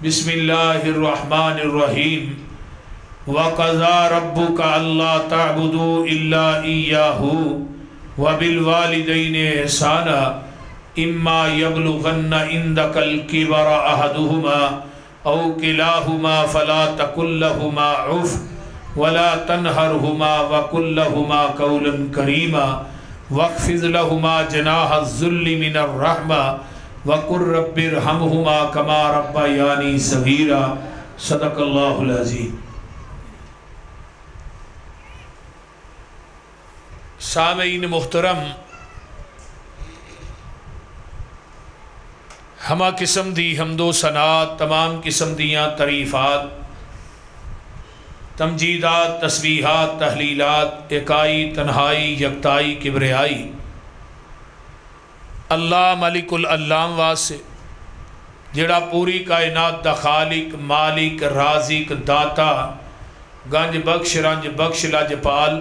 بسم اللہ الرحمن الرحیم وَقَضَى رَبُّكَ أَلَّا تَعْبُدُوا إِلَّا إِيَّاهُ وَبِالْوَالِدَيْنِ إِحْسَانًا إِمَّا يَبْلُغَنَّ عِندَكَ الْكِبَرَ أَحَدُهُمَا أَوْ كِلَاهُمَا فَلَا تَقُل لَّهُمَا عُفٍّ وَلَا تَنْهَرْهُمَا وَقُل لَّهُمَا قَوْلًا كَرِيمًا وَاخْفِضْ لَهُمَا جَنَاحَ الذُّلِّ مِنَ الرَّحْمَةِ وَقُل رَّبِّ ارْحَمْهُمَا كَمَا رَبَّيَانِي صَغِيرًا صدق اللہ العظیم۔ سامعین محترم، ہما قسم دی حمد و ثناء، تمام قسم دیاں تعریفات، تمجیدات، تسبیحات، تحلیلات، اکائی، تنہائی، یکتائی، کبریائی اللہ ملک العلام واسے جڑا پوری کائنات دا خالق، مالک، رازق، داتا، گنج بخش، رنج بخش، لاجپال،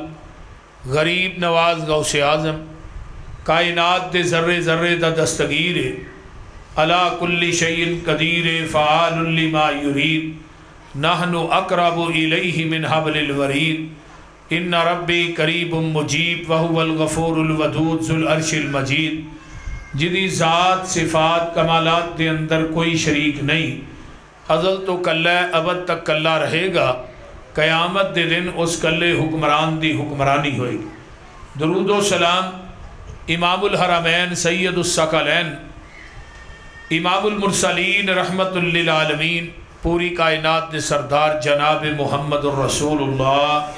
غریب نواز، غوث اعظم، کائنات دے ذرے ذرے دا دستگیر، علا کل شیء قدیر، فعال لما یرید، نحن اقرب الیہ من حبل الورید، ان ربی قریب مجیب وہو الغفور الودود ذو العرش المجید، جدی ذات، صفات، کمالات دے اندر کوئی شریک نہیں، ازل تو کلہ ابد تک کلہ رہے گا، قیامت دے دن اس کلے حکمران دی حکمرانی ہوئے گی۔ درود و سلام امام الحرمین سید الثقلین، امام المرسلین، رحمت للعالمین، پوری کائنات دے سردار جناب محمد الرسول اللہ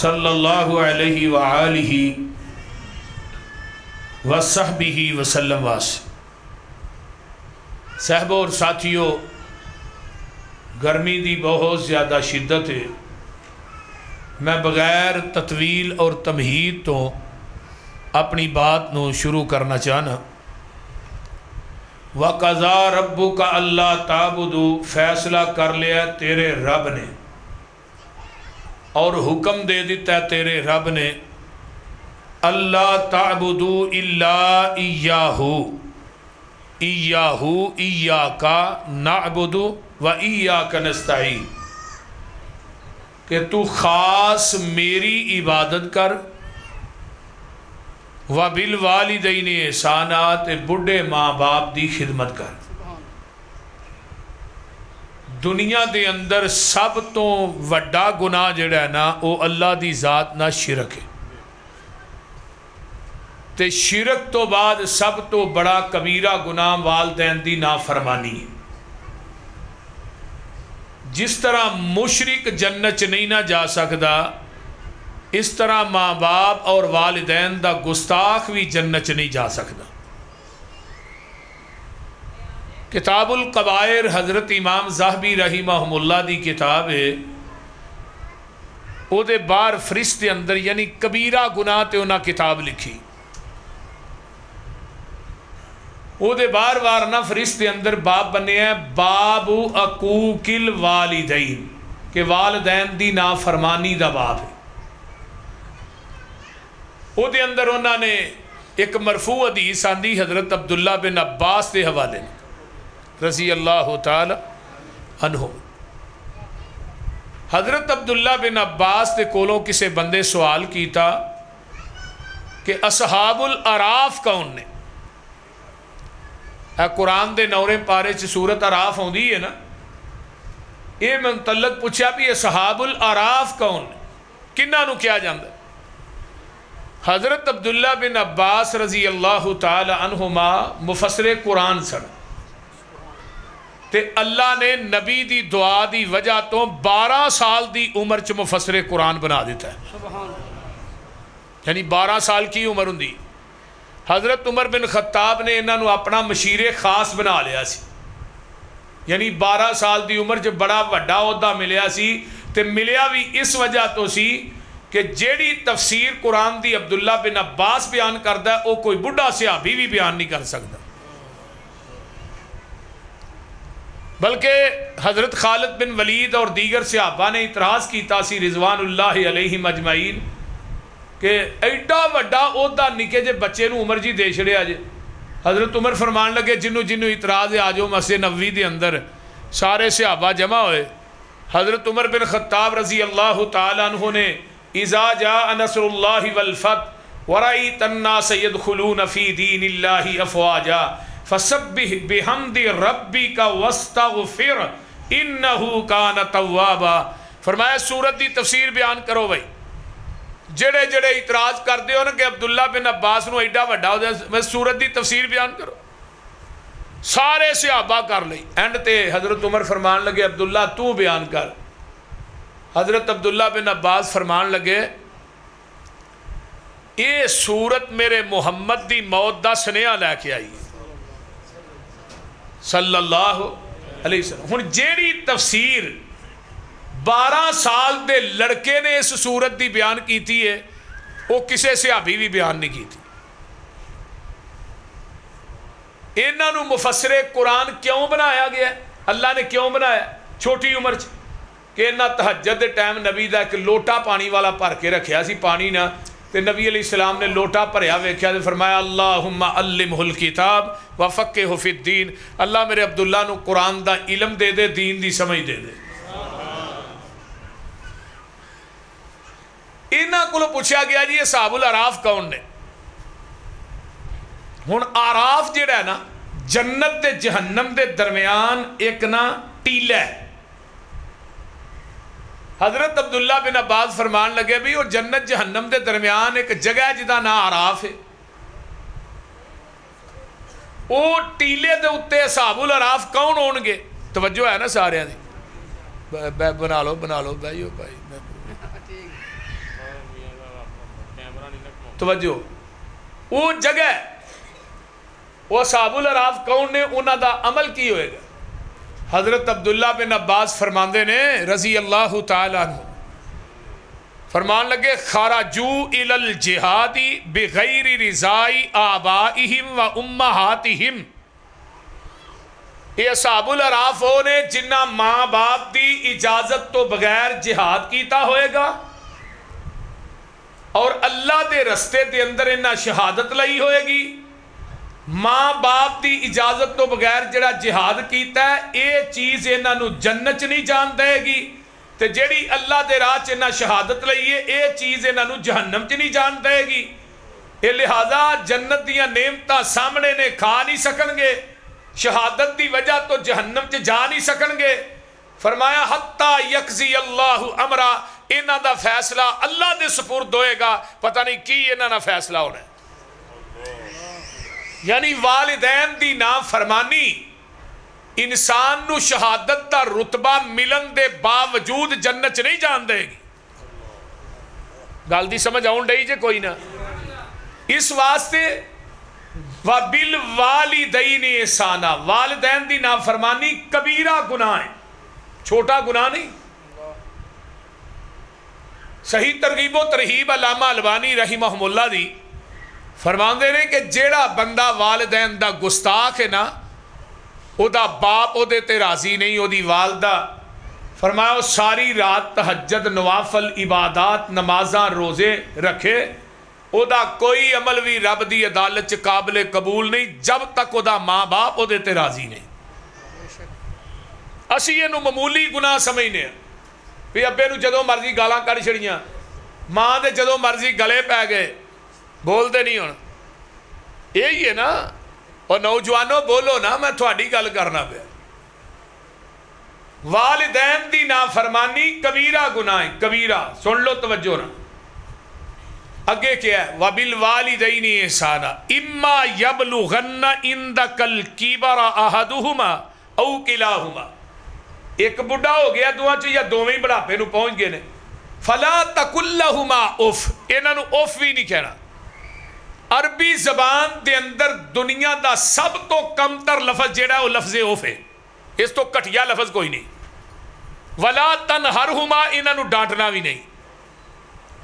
صلی اللہ علیہ وآلہ وصحبہ وسلم واسے۔ صحبہ اور ساتھیوں، گرمی دی بہت زیادہ شدت ہے، میں بغیر تطویل اور تمہید تو اپنی بات نو شروع کرنا چاہنا۔ وَقَضَى رَبُّكَ أَلَّا تَعْبُدُوا، فیصلہ کر لیا تیرے رب نے اور حکم دے دیتا ہے تیرے رب نے، اللہ تعبدوا الا ایاہ، ایاہ ایاک نعبد و ایاک نستعین، کہ تو خاص میری عبادت کر، وبالوالدین احسانات، بڑھے ماں باپ دی خدمت کر۔ دنیا دے اندر سب تو وڈا گناہ جڑا ہے نا، وہ اللہ دی ذات نہ شرک ہے، تے شرک تو بعد سب تو بڑا کبیرہ گناہ والدین دی نافرمانی ہے۔ جس طرح مشرک جنت چ نہیں نہ جا سکدا، اس طرح ماں باپ اور والدین دا گستاخ بھی جنت چ نہیں جا سکدا۔ کتاب القبائر حضرت امام ذہبی رحمہم اللہ دی کتاب ہے، او دے بار فرشتے اندر یعنی کبیرہ گناہ تے انہاں کتاب لکھی، او دے بار بار نہ فرشتے اندر باب بنے ہیں، باب عقوق الوالدین، کہ والدین دی نافرمانی دا باب ہے۔ او دے اندر انہوں نے ایک مرفوع حدیث آندی حضرت عبداللہ بن عباس دے حوالے رضی اللہ تعالی عنہ۔ حضرت عبداللہ بن عباس دے کولوں کسے بندے سوال کیتا کہ اصحاب الاعراف کون نے؟ قرآن دے نورے پارے چ سورت اعراف ہوندی ہے نا، یہ متعلق پوچھا بھی اصحاب الاعراف کون نے، کنہاں نو کیا جاندا؟ حضرت عبداللہ بن عباس رضی اللہ تعالی عنہما مفسر قرآن سن، تے اللہ نے نبی دی دعا دی وجہ تو 12 سال دی عمر چ مفسر قرآن بنا دیتا ہے، یعنی 12 سال کی عمر ہوندی۔ حضرت عمر بن خطاب نے انہوں اپنا مشیر خاص بنا لیا سی، یعنی 12 سال دی عمر جو بڑا وڈا عہدہ ملیا سی، تے ملیا بھی اس وجہ تو سی کہ جیڑی تفسیر قرآن دی عبداللہ بن عباس بیان کردا ہے، وہ کوئی بڑھا صحابی بھی بیان نہیں کر سکتا، بلکہ حضرت خالد بن ولید اور دیگر صحابہ نے اعتراض کیتا سی رضوان اللہ علیہم اجمعین کہ ایڈا وڈا عہدہ نکے جے بچے نو عمر جی دے چھڑیا جے۔ حضرت عمر فرمان لگے جنو اعتراض ہے آ جاؤ مسجد نبوی دے اندر، سارے صحابہ جمع ہوئے. حضرت عمر بن خطاب رضی اللہ تعالیٰ عنہ نے اذا جاء نصر اللہ والفتح ورأیت الناس يدخلون فی دین اللہ افواجا فسبح بحمد ربک واستغفر انہ کان توابا. فرمایا سورت دی تفسیر بیان کرو بھائی. جڑے جڑے اعتراض کر دے ہو نا کہ عبداللہ بن عباس نو ایڈا وڈا ہو جائے, میں سورت دی تفسیر بیان کرو. سارے صحابہ کر لئی. اینڈ تے حضرت عمر فرمان لگے عبداللہ تو بیان کر. حضرت عبداللہ بن عباس فرمان لگے یہ سورت میرے محمد دی موت دا سنیہ لے کے آئی صلی اللہ علیہ وسلم. ہن جیڑی تفسیر 12 سال دے لڑکے نے اس سورت دی بیان کیتی ہے وہ کسے صحابی بھی بیان نہیں کیتی. انہاں نو مفسر قرآن کیوں بنایا گیا ہے؟ اللہ نے کیوں بنایا چھوٹی عمر چ کہ انہاں تہجد دے ٹائم نبی دا ایک لوٹا پانی والا بھر کے رکھیا سی پانی نہ, تے نبی علیہ السلام نے لوٹا بھریا ویکھیا تے فرمایا اللہم علمہ الکتاب وفقہہ فی الدین. اللہ میرے عبداللہ نو قرآن دا علم دے دے, دین دی سمجھ دے دے. انہاں کو پوچھا گیا جی اصحاب الاعراف کون نے؟ ہن اعراف جڑا ہے نا جنت تے جہنم دے درمیان ایک نا ٹیلا ہے. حضرت عبداللہ بن عباس فرمان لگے بھی وہ جنت جہنم دے درمیان ایک جگہ ہے جدا نا اعراف ہے. وہ ٹیلے دے اتے اصحاب الاعراف کون ہون گے؟ توجہ ہے نا سارے دی؟ بنا لو بھائیو بھائی توجہ. وہ جگہ وہ اصحاب الاعراف کون نے, انہاں دا عمل کی ہوئے گا؟ حضرت عبداللہ بن عباس فرماندے نے رضی اللہ تعالیٰ عنہ, فرمان لگے خرجو الی الجہاد بغیر رضائی آبائہم و امہاتہم. یہ اصحاب الاعراف وہ نے جنہ ماں باپ دی اجازت تو بغیر جہاد کیتا ہوئے گا اور اللہ دے رستے دے اندر انہاں شہادت لئی ہوئے گی. ماں باپ دی اجازت تو بغیر جڑا جہاد کیتا ہے اے چیز انہاں نو جنت نہیں جان دے گی, تے جیڑی اللہ دے راہ چ انہاں شہادت لئی ہے اے چیز انہاں نو جہنم چ نہیں جان دے گی. اے لہذا جنت دیاں نعمتاں سامنے نے کھا نہیں سکن گے, شہادت دی وجہ تو جہنم چ جا نہیں سکن گے. فرمایا حتی یقضی اللہ امرا, انہاں دا فیصلہ اللہ دے سپرد ہوئے گا. پتہ نہیں کی انہاں دا فیصلہ ہونا ہے. یعنی والدین دی نافرمانی انسان نو شہادت دا رتبہ ملن دے باوجود جنت چ نہیں جان دے گی. گل دی سمجھ آن ڈئی جے کوئی نہ؟ اس واسطے وَبِالْوَالِدَيْنِ احسانا, والدین دی نافرمانی کبیرہ گناہ ہے, چھوٹا گناہ نہیں. صحیح ترغیب و ترہیب علامہ البانی رحمہ اللہ دی فرماندے نے کہ جیڑا بندہ والدین دا گستاخ ہے نا او دا باپ او دے تے راضی نہیں, او دی والدہ فرمایا وہ ساری رات تہجد نوافل عبادات نمازاں روزے رکھے, او دا کوئی عمل بھی رب دی عدالت چ قابل قبول نہیں جب تک او دا ماں باپ او دے تے راضی نہیں. اسی یہ نو معمولی گناہ سمجھنے ہیں بھی ابے نو جدوں مرضی گالاں کڑ چھڑیاں, ماں دے جدوں مرضی گلے پہ گئے, بولتے نہیں ہونا. یہی ہے نا, اور نوجوانوں بولو نا, میں تھوڑی گل کرنا پیا. والدین دی نافرمانی کبیرہ گناہ ہے, کبیرہ. سن لو توجہ نا, اگے کیا ہے وَبِالْوَالِدَيْنِ احسانا اِمَّا يَبْلُغَنَّ عِنْدَكَ الْكِبَرَ أَحَدُهُمَا أَوْ كِلَاهُمَا. ایک بڑھا ہو گیا دعا چ یا دوویں بڑھاپے نو پہنچ گئے نے, فَلَا تَقُلْ لَهُمَا اُف, انہاں نو اُف بھی نہیں کہنا. عربی زبان دے اندر دنیا دا سب تو کم تر لفظ جیڑا ہے وہ لفظ اف ہے, اس تو کٹیا لفظ کوئی نہیں. وَلَا تَنْهَرْهُمَا, انہاں نو ڈانٹنا بھی نہیں.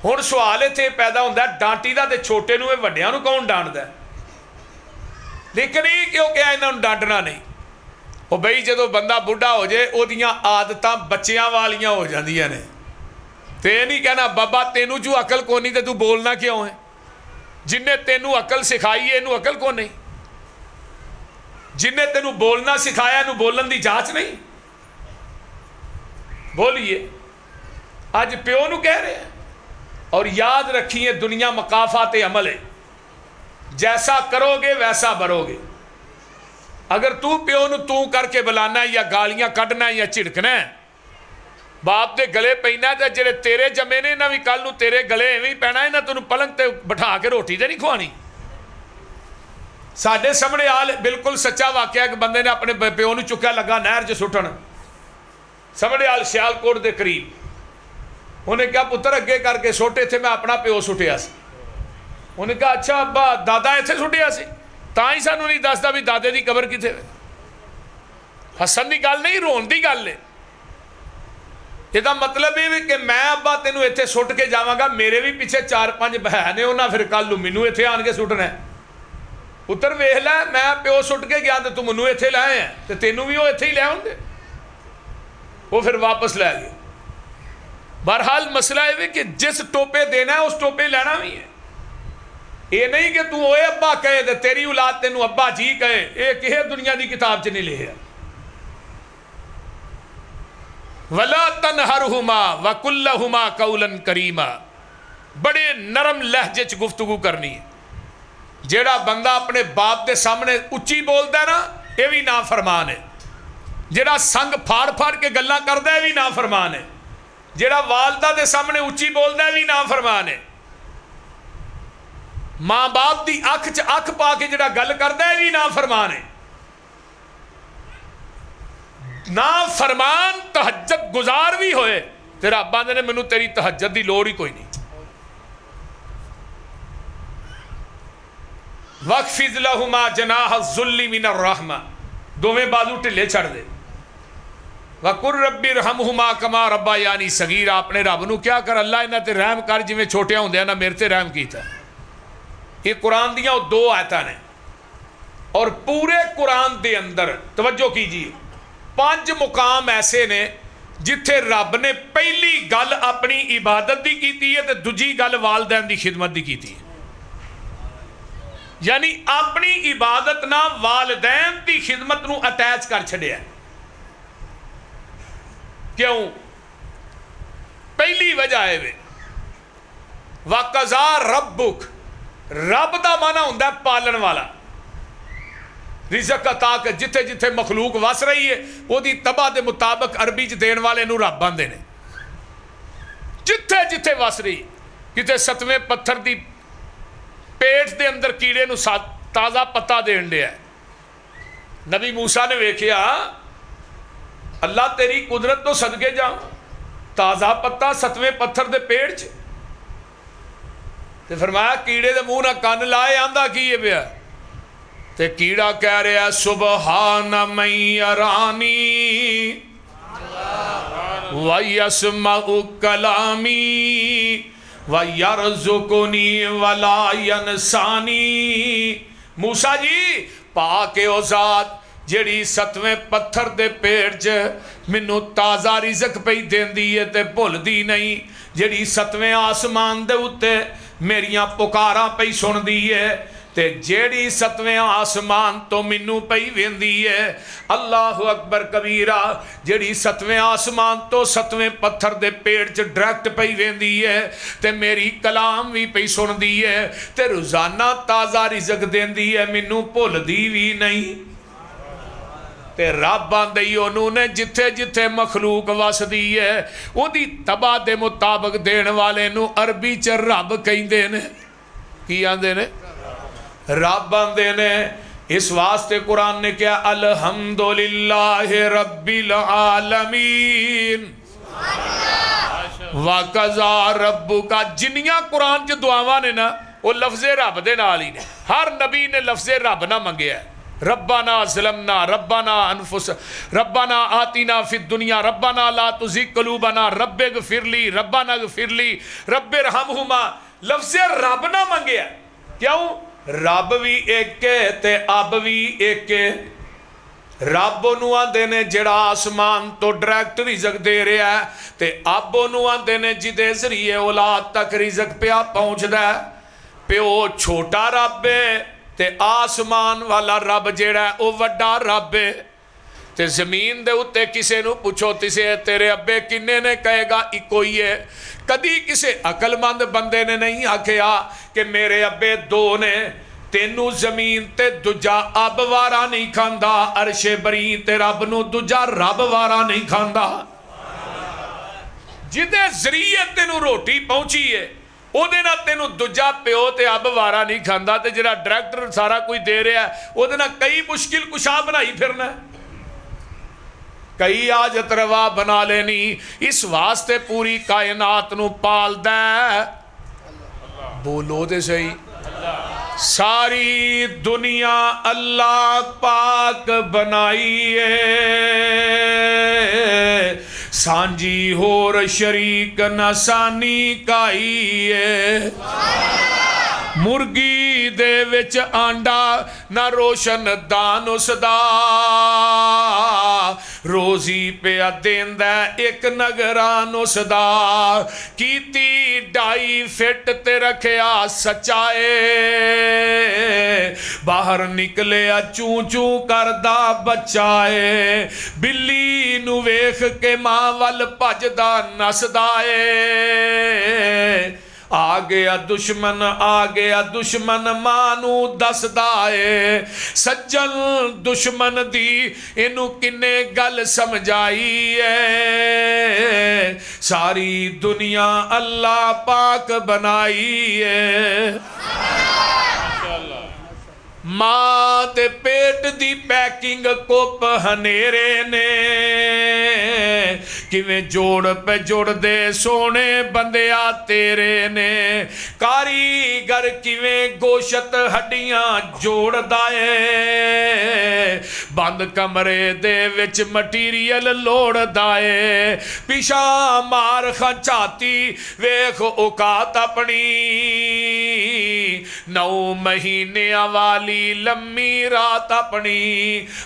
ہن سوال اتنے پیدا ہوتا ہے ڈانٹی دا تے چھوٹے نو وڈیاں نو کون ڈانٹدا ہے؟ لیکن یہ کیوں کہ انہاں نو ڈانٹنا نہیں؟ وہ بھائی جدو بندہ بڑھا ہو جائے وہ دیاں عادتاں بچیاں والیاں ہو جاندیاں نے, تے نہیں کہنا بابا تینوں جو عقل کو نہیں تے تو بولنا کیوں ہے؟ جن نے تینوں عقل سکھائی ہے انہوں عقل کو نہیں, جن نے تینوں بولنا سکھایا انہوں بولن دی جانچ نہیں. بولیے آج پیو نو کہہ رہے ہیں. اور یاد رکھیے دنیا مقافات عمل ہے، جیسا کرو گے ویسا برو گے. اگر تو پیو نو تو کر کے بلانا ہے یا گالیاں کڈنا ہے یا جھڑکنا ہے، باپ دے گلے پینا ہے، جڑے تیرے جمے نے نہ بھی کل نو تیرے گلے ایویں پینا ہے، نہ تینوں پلنگ تے بٹھا کے روٹی تے نہیں کھوانی. ساڈے سامنے آل بالکل سچا واقعہ ہے کہ بندے نے اپنے پیو نو چکیا لگا نہر چ سٹن، سامنے آل سیال کوٹ دے قریب. انہیں کہا پتر اگے کر کے سوٹے تھے، میں اپنا پیو سٹیا سی. انہیں کہا اچھا ابا دادا ایتھے سٹیا سی، تاں ہی سانوں نہیں دسدا بھی دادے دی قبر کتے ہوئے. حسن دی گل نہیں، رون دی گل ہے. یہ مطلب ہے کہ میں ابا تینوں ایتھے سٹ کے جاواں گا، میرے بھی پیچھے 4-5 بہن نے، انہاں پھر کل نوں مینوں ایتھے آن کے سٹنا ہے. پتر ویکھ لے میں پیو سٹ کے گیا تے تو مینوں ایتھے لائے ہیں تے تینوں بھی وہ ایتھے ہی لے آؤندے. وہ پھر واپس لے گئے. بہرحال مسئلہ ہے کہ جس ٹوپے دینا ہے اس ٹوپے لینا بھی ہے. یہ نہیں کہ تو اوے ابا کہے تے تیری اولاد تینوں ابا جی کہے، یہ کہے دنیا دی کتاب چ نہیں لکھیا. وَلَا تَنْهَرْهُمَا وَقُلْ لَهُمَا قَوْلًا كَرِيمًا. بڑے نرم لہجے چ گفتگو کرنی ہے. جیڑا بندہ اپنے باپ دے سامنے اچھی بولدا ہے نا، یہ بھی نافرمان ہے. جیڑا سنگ پھاڑ پھاڑ کے گلاں کردا ہے، یہ بھی نافرمان ہے. جیڑا والدہ دے سامنے اچھی بولدا ہے، بھی نافرمان ہے. ماں باپ دی اکھ چ اکھ پا کے جڑا گل کردا ہے، بھی نافرمان ہے. نافرمان تہجد گزار بھی ہوئے تیرا ابا نے مینوں تیری تہجد دی لوڑ ہی کوئی نہیں. وَاخْفِضْ لَهُمَا جَنَاحَ الذُّلِّ مِنَ الرَّحْمَةِ، دوویں بازو ٹھلے چھڑ دے. وَقُلْ رَبِّ ارْحَمْهُمَا كَمَا رَبَّيَانِي صَغِيرًا. اپنے رب نو کیا کر اللہ انہاں تے رحم کر جویں چھوٹے ہوندے نہ میرے تے رحم کیتا. یہ قرآن دیاں 2 آیتاں نے، اور پورے قرآن دے اندر توجہ کیجیے 5 مقام ایسے نے جتھے رب نے پہلی گل اپنی عبادت دی کیتی ہے تے دوجی گل والدین دی خدمت دی کیتی ہے. یعنی اپنی عبادت نہ والدین دی خدمت نو اٹیچ کر چھڑیا. کیوں؟ پہلی وجہ ہے وے وَقَضَىٰ رَبُّكَ. رب دا معنی ہوندا ہے پالن والا. رزق عطا کہ جتھے جتھے مخلوق وس رہی ہے وہ دی تباہ دے مطابق عربی چ دین والے نو رب آندے نے. جتھے جتھے وس رہی، کتے 7ویں پتھر دی پیٹ دے اندر کیڑے نو تازہ پتا دین دیا ہے. نبی موسیٰ نے ویکھیا اللہ تیری قدرت تو صدقے جاؤں، تازہ پتا 7ویں پتھر دے پیٹ چ. تے فرمایا کیڑے دے منہ نہ کان لائے، آندا کی یہ پیا؟ تے کیڑا کہہ رہا سبحان من یرانی ویسمع کلامی ویرزقنی ولا ینسانی. موسیٰ جی پاک او ذات جیڑی 7ویں پتھر دے پیڑ چ مینوں تازہ رزق پئی دیندی ہے تے بھول دی نہیں، جیڑی 7ویں آسمان دے اتے میریاں پکاراں پئی سن دی ہے، تے جیڑی 7ویں آسمان تو مینوں پئی ویندی ہے. اللہ اکبر کبیرہ. جیڑی 7ویں آسمان تو 7ویں پتھر دے پیڑ چ ڈائریکٹ پئی ویندی ہے تے میری کلام بھی پئی سن دی ہے تے روزانہ تازہ رزق دیندی ہے، مینوں بھول دی بھی نہیں. تے رب آندئی انہوں نے جتھے جتھے مخلوق وس دی ہے وہ دی تباہ دے مطابق دین والے نو عربی چ رب کہندے نے. کی آندے نے؟ رب آندے نے. اس واسطے قرآن نے کیا الحمدللہ رب العالمین وَقَضَىٰ رَبُّكَ. جنیاں قرآن چ دعاواں نے نا وہ لفظ رب دے نال ہی نے. ہر نبی نے لفظ رب نہ منگیا ہے. ربنا ظلمنا ربنا انفس ربنا آتنا فی الدنیا ربنا لا تزغ قلوبنا رب اغفر لی ربنا اغفر لی رب ارحمہما. لفظ رب نہ منگیا. کیوں؟ رب بھی ایک تے اب بھی ایک. رب انہوں آندے نے جڑا آسمان تو ڈائریکٹ رزق دے رہا ہے تے اب انہوں آندے نے جدے ذریعے اولاد تک رزق پیا پہنچ دا ہے. پیو چھوٹا رب ہے تے آسمان والا رب جیڑا ہے او وڈا رب ہے. تے زمین دے اتے کسے نو پوچھو تیرے ابے کنے نے کہے گا ایکو ہی ہے. کدی کسے عقل مند بندے نے نہیں آکھیا کہ میرے ابے دو نے. تینو زمین تے دجا اب وارا نہیں کھاندا, عرش بری تے رب نو دجا رب وارا نہیں کھاندا. جدے ذریعے تینو روٹی پہنچی ہے او دینا تینو دجا پیو تے اب وارا نہیں کھاندا, تے جڑا ڈائریکٹر سارا کوئی دے رہا ہے او دینا کئی مشکل کشا بنائی پھرنا ہے, کئی آجت روا بنا لینی. اس واسطے پوری کائنات نو پال دے. بولو دے صحیح. ساری دنیا اللہ پاک بنائی ہے, سانجی ہور شریک نہ سانی کائی ہے. مرگی دے وچ آنڈا نہ روشن دان اس دا, روزی پہ دیندہ ایک نگران اس دا. کیتی ڈائی فٹ تے رکھیا سچائے, باہر نکلے چون چون کردہ بچائے. بلی نو ویخ کے ماں وال پجدہ نسدائے. آگیا دشمن مانو دس دائے. سجن دشمن دی انو کنے گل سمجھائی ہے, ساری دنیا اللہ پاک بنائی ہے. ماں تے پیٹ دی پیکنگ کوپ ہنیرے نے, کیویں جوڑ پہ جوڑ دے سونے بندیا تیرے نے. کاریگر کیویں گوشت ہڈیاں جوڑ دائے, بند کمرے دے وچ مٹیریل لوڑ دائے. پیشا مار خچاتی ویخ اوقات اپنی, 9 مہینے والی لمبی رات اپنی.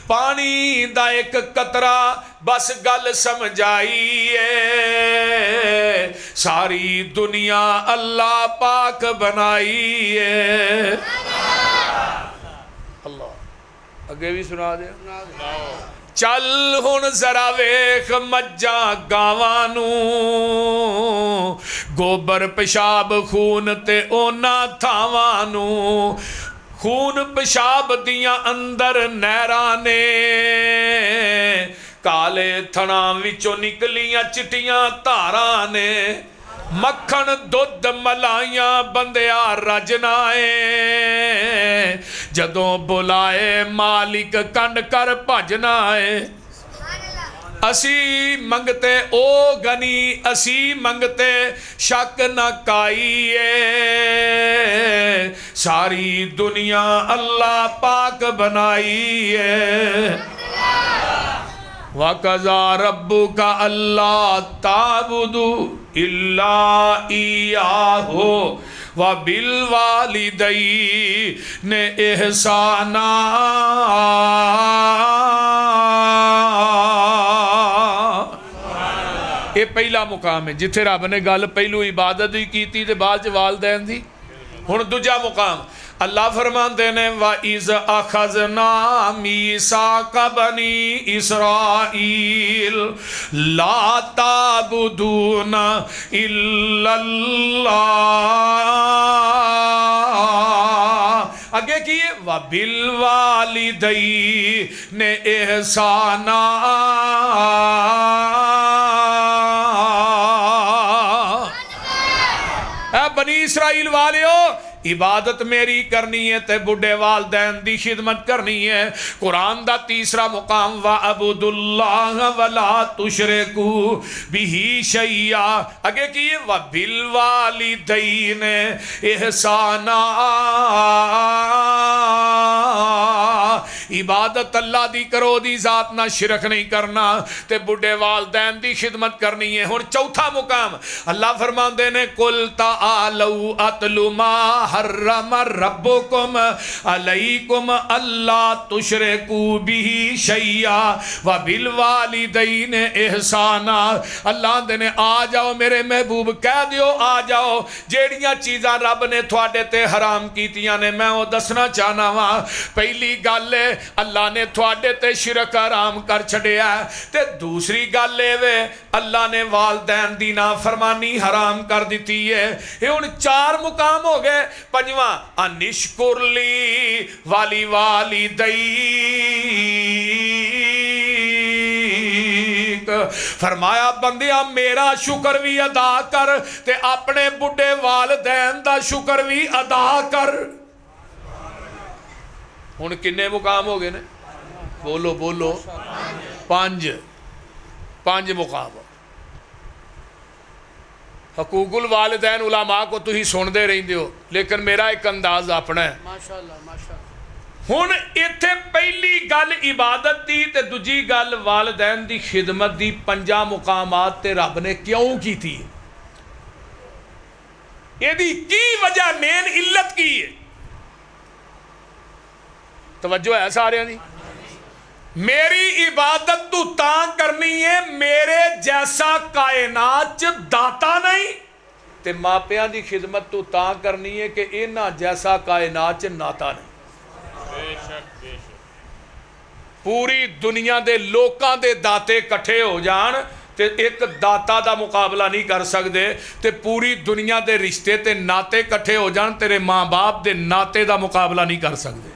پانی دا ایک قطرہ بس گل سمجھائی ہے, ساری دنیا اللہ پاک بنائی ہے. اللہ اگے بھی سنا دے. چل ہن ذرا ویخ مجھاں گاوانو, گوبر پیشاب خون تے اونا تھاوانو. خون پیشاب دیاں اندر نیرانے, کالے تھنا وچوں نکلیاں چٹیاں تارانے. مکھن دودھ ملائیاں بندیا رجنائے, جدوں بلائے مالک کنڈ کر بھجنائے. اسی منگتے او گنی اسی منگتے شک نہ کائیے, ساری دنیا اللہ پاک بنائی ہے. وَقَضَى رَبُّكَ أَلَّا تَعْبُدُوا إِلَّا إِيَّاهُ وَبِالْوَالِدَيْنِ إِحْسَانًا. یہ پہلا مقام ہے جتھے رب نے گل پہلو عبادت ہی کیتی تے بعد والدین دی. ہن دوجا مقام اللہ فرماندے نے وَإِذْ أَخَذْنَا مِيثَاقَ بَنِي إِسْرَائِيلَ لَا تَعْبُدُونَ إِلَّا اللَّهَ. آگے کیے وَبِالْوَالِدَيْنِ إِحْسَانًا. اے بنی اسرائیل والیو عبادت میری کرنی ہے تے بڑھے والدین دی خدمت کرنی ہے. قرآن دا تیسرا مقام وَعَبُدُ اللَّهَ وَلَا تُشْرِكُوا بِهِ شَيْئًا. اگے کیے وَبِالْوَالِدَيْنِ إِحْسَانًا. عبادت اللہ دی کرو دی ذات نہ شرک نہیں کرنا تے بڑھے والدین دی خدمت کرنی ہے. ہن چوتھا مقام اللہ فرماندے نے قُلْ تَعَالَوْا أَتْلُ مَا حرم ربکم علیکم اللہ تشرکو بھی شیئا وبالوالدین احسانا۔ اللہ دے نے آ جاؤ میرے محبوب کہہ دیو آ جاؤ جیڑیاں چیزاں رب نے تھوڑے تے حرام کیتیاں نے میں وہ دسنا چاہنا وا۔ پہلی گل ہے اللہ نے تھوڑے تے شرک حرام کر چھڑیا ہے، تے دوسری گل ہے اللہ نے والدین دی نافرمانی حرام کر دیتی ہے۔ یہ ان 4 مقام ہو گئے۔ پنجواں انشکر لی والی والدیک، فرمایا بندیا میرا شکر بھی ادا کر تے اپنے بڑھے والدین دا شکر بھی ادا کر۔ ہن کنے مقام ہو گئے نے؟ بولو بولو 5 مقام۔ حقوق الوالدین علماء کو تو ہی سن دے رہی دیو، لیکن میرا ایک انداز اپنا ہے۔ ہن ایتھے پہلی گل عبادت دی تے دوجی گل والدین دی خدمت دی 5 مقامات تے رب نے کیوں کی تھی؟ یہ دی کی وجہ مین علت کی ہے؟ توجہ ہے سارے نہیں؟ میری عبادت تو تاں کرنی ہے میرے جیسا کائنات داتا نہیں، تے ماپیاں دی خدمت تو تاں کرنی ہے کہ اینا جیسا کائنات ناتا نہیں۔ پوری دنیا دے لوکاں دے داتے کٹھے ہو جان تے ایک داتا دا مقابلہ نہیں کر سکتے، تے پوری دنیا دے رشتے تے ناتے کٹھے ہو جان تیرے ماں باپ دے ناتے دا مقابلہ نہیں کر سکتے۔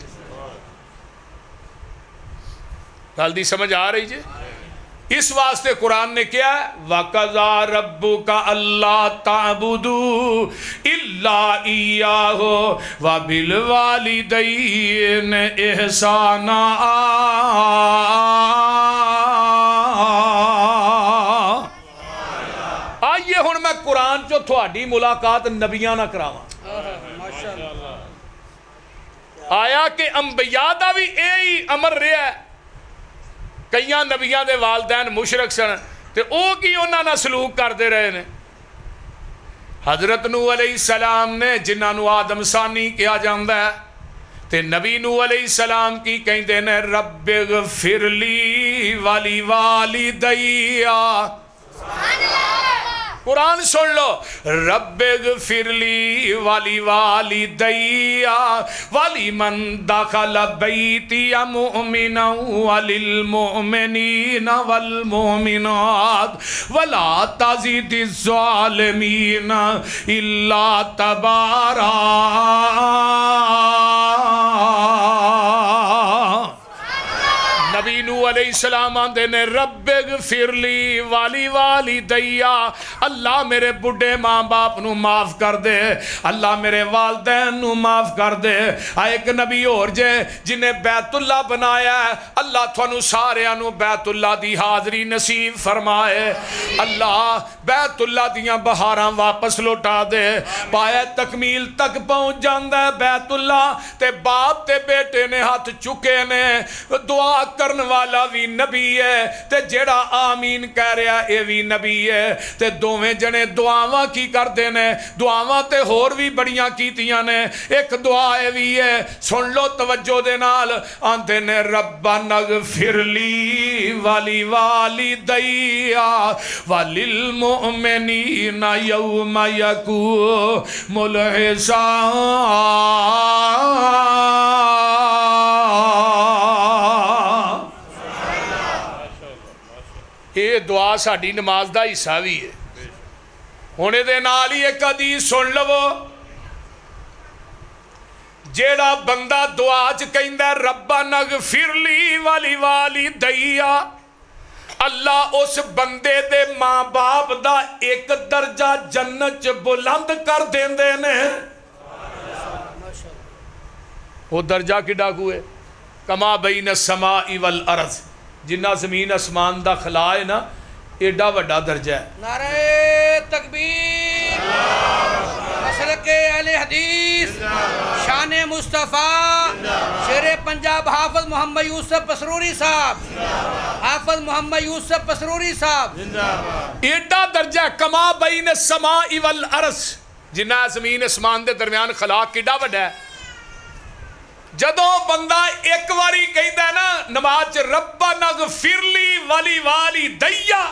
گل دی سمجھ آ رہی جی؟ اس واسطے قرآن نے کیا ہے وَقَضَىٰ رَبُّكَ أَلَّا تَعْبُدُوا إِلَّا إِيَّاهُ وَبِالْوَالِدَيْنِ إِحْسَانًا۔ آئیے ہن میں قرآن چو تھوڑی ملاقات نبیاں نہ کراواں۔ آیا کہ انبیاء دا بھی یہی امر رہا ہے۔ کئیاں نبیاں دے والدین مشرک سن تے او کی انہاں نہ سلوک کردے رہے نے۔ حضرت نوح علیہ السلام نے جنہاں نو آدم ثانی کیا جاندا ہے تے نبی نوح علیہ السلام کی کہندے نے رب اغفر لی والی والدیا۔ قرآن سن لو رب اغفر لی والی والدیا ولمن دخل بیتی مؤمنا وللمؤمنین والمؤمنات ولا تزد الظالمین الا تبارا۔ نبی نوح علیہ السلام آندے نے رب اغفر لی والی والدیا، اللہ میرے بڑھے ماں باپ نو معاف کر دے، اللہ میرے والدین نو معاف کر دے۔ ایک نبی اور جے جنہیں بیت اللہ بنایا ہے، اللہ تھانو ساریاں نو بیت اللہ دی حاضری نصیب فرمائے، اللہ بیت اللہ دیاں بہاراں واپس لوٹا دے۔ پائے تکمیل تک پہنچ جاندہ ہے بیت اللہ تے باپ تے بیٹے نے ہاتھ چکے نے، دعا کرن والا بھی نبی ہے تے جیڑا آمین کہہ رہا اے بھی نبی ہے تے دوویں جنے دعاواں کی کر دینے، دعاواں تے ہور بھی بڑیاں کیتیاں نے۔ ایک دعا اے بھی ہے سن لو توجہ دے نال، آندے نے ربنا اغفر لی والی والدیا وللمؤمنین یوم یقوم الحساب۔ یہ دعا ساڑی نماز دا حصہ بھی ہے۔ ہونے دے نال ہی ایک حدیث سن لو، جیڑا بندہ دعا چ کہندا ہے ربنا اغفر لی والی والدیا، اللہ اس بندے دے ماں باپ دا ایک درجہ جنت چ بلند کر دیندے نے۔ وہ درجہ کڈا کوئے کما بین السماء والارض، جنہ زمین اسمان دا خلا ہے نا ایڈا وڈا درجہ ہے۔ نعرہ تکبیر، مسلک اہل حدیث، شان مصطفیٰ، شیر پنجاب حافظ محمد یوسف پسروری صاحب، حافظ محمد یوسف پسروری صاحب۔ ایڈا درجہ کما بین السماء والارض، جنہ زمین اسمان دے درمیان خلا کیڈا بڑا ہے. جدوں بندہ ایک واری کہندا ہے نا نماز ربنا اغفر لی ولی والدیا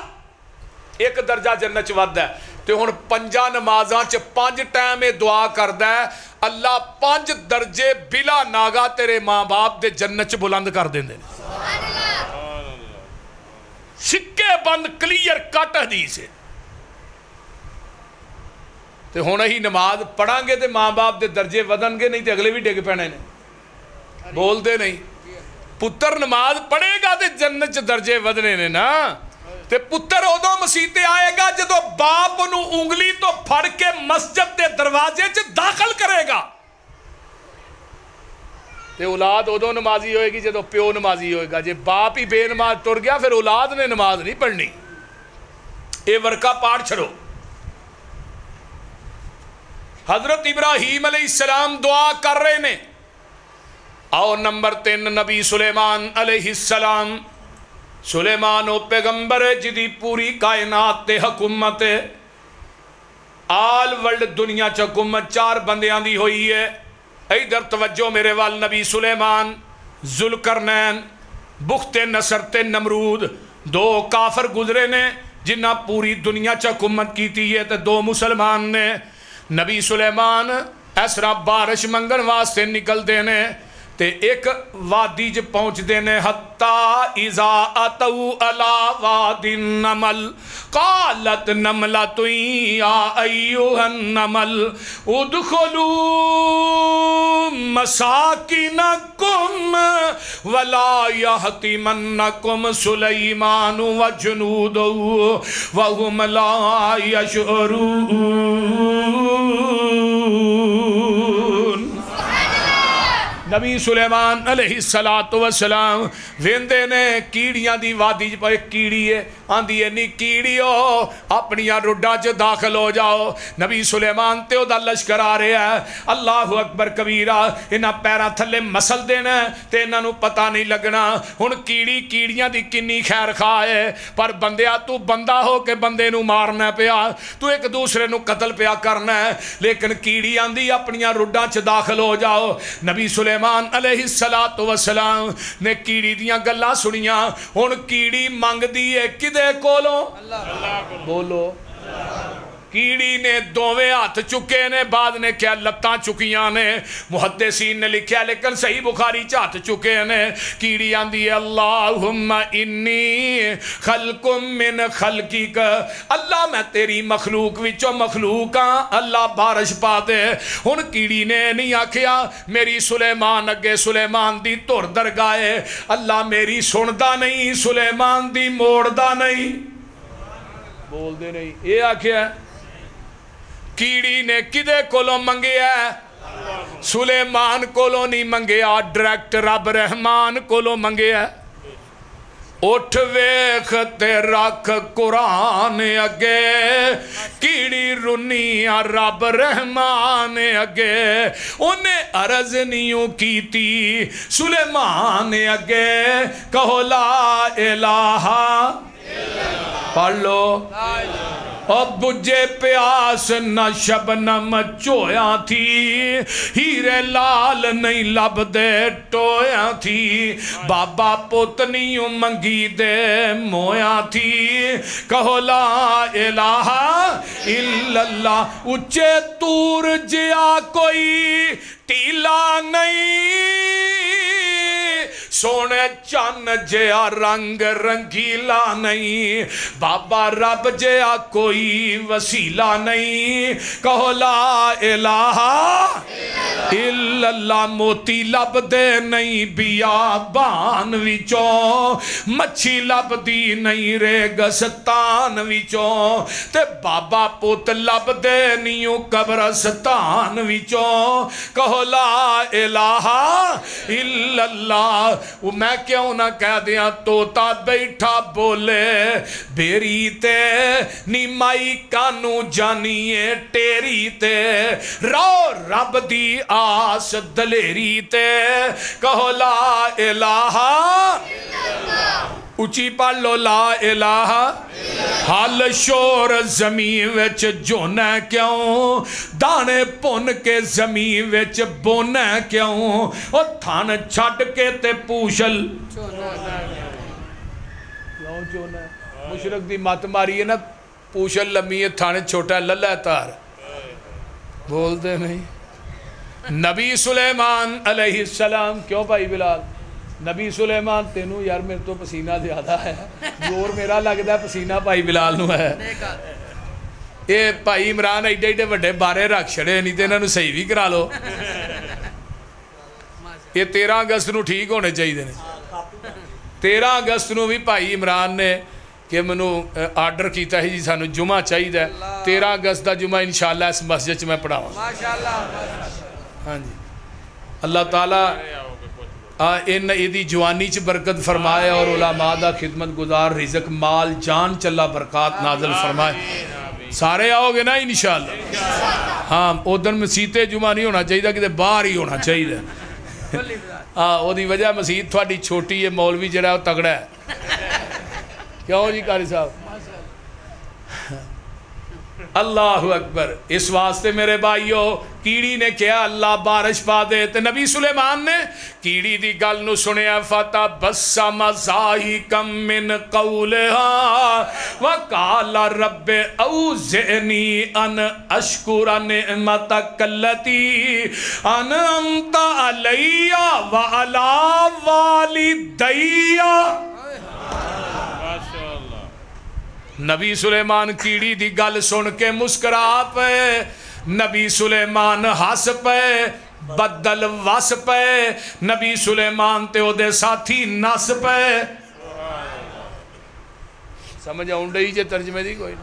ایک درجہ جنت چ وددا ہے. تے ہن پنجاں نمازاں چ 5 ٹائم دعا کردا ہے اللہ 5 درجے بلا ناگا تیرے ماں باپ دے جنت چ بلند کر دیندے نے. سکے بند کلیئر کٹ حدیث ہے. تے ہن ہی نماز پڑھاں گے تے ماں باپ دے درجے ودن گے, نہیں تے اگلے بھی ڈگ پینے نے. بول دے نہیں. پتر نماز پڑھے گا تے جنت چ درجے ودنے نے نا. تے پتر ادو مسیتے آئے گا جدو باپ نو انگلی تو پھڑ کے مسجد دے دروازے چ داخل کرے گا. تے اولاد ادو نمازی ہوئے گی جدو پیو نمازی ہوئے گا. جے باپ ہی بے نماز ٹر گیا پھر اولاد نے نماز نہیں پڑھنی. اے ورقہ پاڑ چھڑو. حضرت ابراہیم علیہ السلام دعا کر رہے نے. آؤ نمبر 3 نبی سلیمان علیہ السلام. سلیمان او پیغمبر ہے جدی پوری کائنات تے حکومت ہے. آل ورلڈ دنیا چ حکومت 4 بندیاں دی ہوئی ہے. ادھر توجہ میرے وال. نبی سلیمان, ذوالقرنین, بخت نصر تے نمرود 2 کافر گزرے نے جنہ پوری دنیا چ حکومت کیتی ہے تے 2 مسلمان نے. نبی سلیمان اس طرح بارش منگن واسطے نکل دینے تے ایک وادی ج پہنچ دینے. حتی اذا اتو علی واد النمل قالت نملۃ یا ایھا النمل ادخلوا مساکنکم ولا یحطمنکم سلیمان وجنودہ وهم لا یشعرون. نبی سلیمان علیہ السلام ویندے نے کیڑیاں دی وادی جب ایک کیڑی ہے آندھی ہے نی کیڑیو اپنیاں رڈا چ داخل ہو جاؤ. نبی سلیمان تے او دا لشکر آ رہے ہیں. اللہ اکبر کبیرہ. انہاں پیرا تھلے مسل دینا تے انہاں نو پتہ نہیں لگنا. ہن کیڑیاں دی کنی خیر خواہ ہے پر بندیا تو بندہ ہو کے بندے نو مارنا پیا, تو ایک دوسرے نو قتل پیا کرنا ہے. لیکن کیڑی آندھی اپنیاں رڈا چ داخل ہو جاؤ. نبی سلیمان علیہ السلام نے کیڑی دیاں گلاں سنیاں. ہن کیڑی منگ دی ہے کدے کولوں؟ بولو. کیڑی نے دوویں ہاتھ چکے نے, بعد نے کیا لتاں چکیاں نے. محدثین نے لکھیا لیکن صحیح بخاری چ ہاتھ چکے نے. کیڑی آندی ہے اللہم انی خلق من خلقک, اللہ میں تیری مخلوق وچوں مخلوق ہاں, اللہ بارش پا دے. ہن کیڑی نے نہیں آکھیا میری سلیمان اگے سلیمان دی تر درگاہ, اللہ میری سندا نہیں سلیمان دی موڑدا نہیں. بول دے نہیں. یہ آکھیا کیڑی نے کدے کولوں منگیا ہے؟ سلیمان کولوں نہیں منگیا, ڈائریکٹ رب رحمان کولوں منگیا. اٹھ ویکھ تے رکھ قرآن اگے, کیڑی رنیاں رب رحمان اگے. انہیں عرض نیوں کیتی سلیمان اگے, کہو لا الہ پڑھ لو. اور بجے پیاس نہ شبنم چویا تھی, ہیرے لال نہیں لب دے ٹویا تھی. بابا پوتنیوں منگی دے مویا تھی, کہو لا الہ الا اللہ. اچھے تور جیا کوئی ٹیلا نہیں, سونے چن جیا رنگ رنگیلا نہیں. بابا رب جیا کوئی وسیلہ نہیں, کہو لا الہ الا اللہ. موتی لب دے نہیں بیابان وچوں, مچھی لب دی نہیں ریگستان وچوں, تے بابا پوت لب دے نیوں قبرستان وچوں, کہو لا الہ الا اللہ. میں کیوں نہ کہہ دیا توتا بیٹھا بولے بیری تے نیمائی کانو جانیے ٹیری تے, رو رب دی آس دلیری تے, کہو لا الہ. اچھی پڑھ لو لا الہ حال شور زمین وچ جونا کیوں دانے پن کے زمین وچ بونا کیوں او تھان چھڑ کے تے پوشل کیوں جونا مشرق دی مات ماری ہے نا پوشل لمی ہے تھانے چھوٹا للہ تار بول دے نہیں نبی سلیمان علیہ السلام کیوں بھائی بلال نبی سلیمان تینوں یار میرے تو پسینہ زیادہ ہے زور میرا لگتا ہے پسینہ بھائی بلال نو ہے یہ بھائی عمران ایڈے ایڈے وڈے بارے رکھ چھڑے نہیں تے انہاں نو صحیح بھی کرا لو یہ 13 اگست نو ٹھیک ہونے چاہیے 13 اگست نو بھی بھائی عمران نے کہ منو آرڈر کیتا ہے جی سانو جمعہ چاہیے 13 اگست دا جمعہ انشاءاللہ اس مسجد میں پڑھاواں ہاں جی اللہ تعالیٰ ان ایدی جوانی چ برکت فرمائے اور علماء دا خدمت گزار رزق مال جان چلا برکات نازل فرمائے سارے آؤ گے نا انشاءاللہ ہاں ادھر مسیت جمعہ نہیں ہونا چاہیے کہ باہر ہی ہونا چاہیے وہ دی وجہ مسیت تھوڑی چھوٹی ہے مولوی جڑا وہ تگڑا ہے کیوں جی قاری صاحب اللہ اکبر اس واسطے میرے بھائیو کیڑی نے کیا اللہ بارش پا دے تے نبی سلیمان نے کیڑی دی گل نو سنیا فتبسم ضاحکا من قولها وقال رب اوزعنی ان اشکر نعمتک التی انعمت علی وعلی والدی نبی سلیمان کیڑی دی گل سن کے مسکرا پے نبی سلیمان ہس پے بدل وس پے نبی سلیمان تے او دے ساتھی نس پے سمجھ آؤں ڈئی جے ترجمے دی کوئی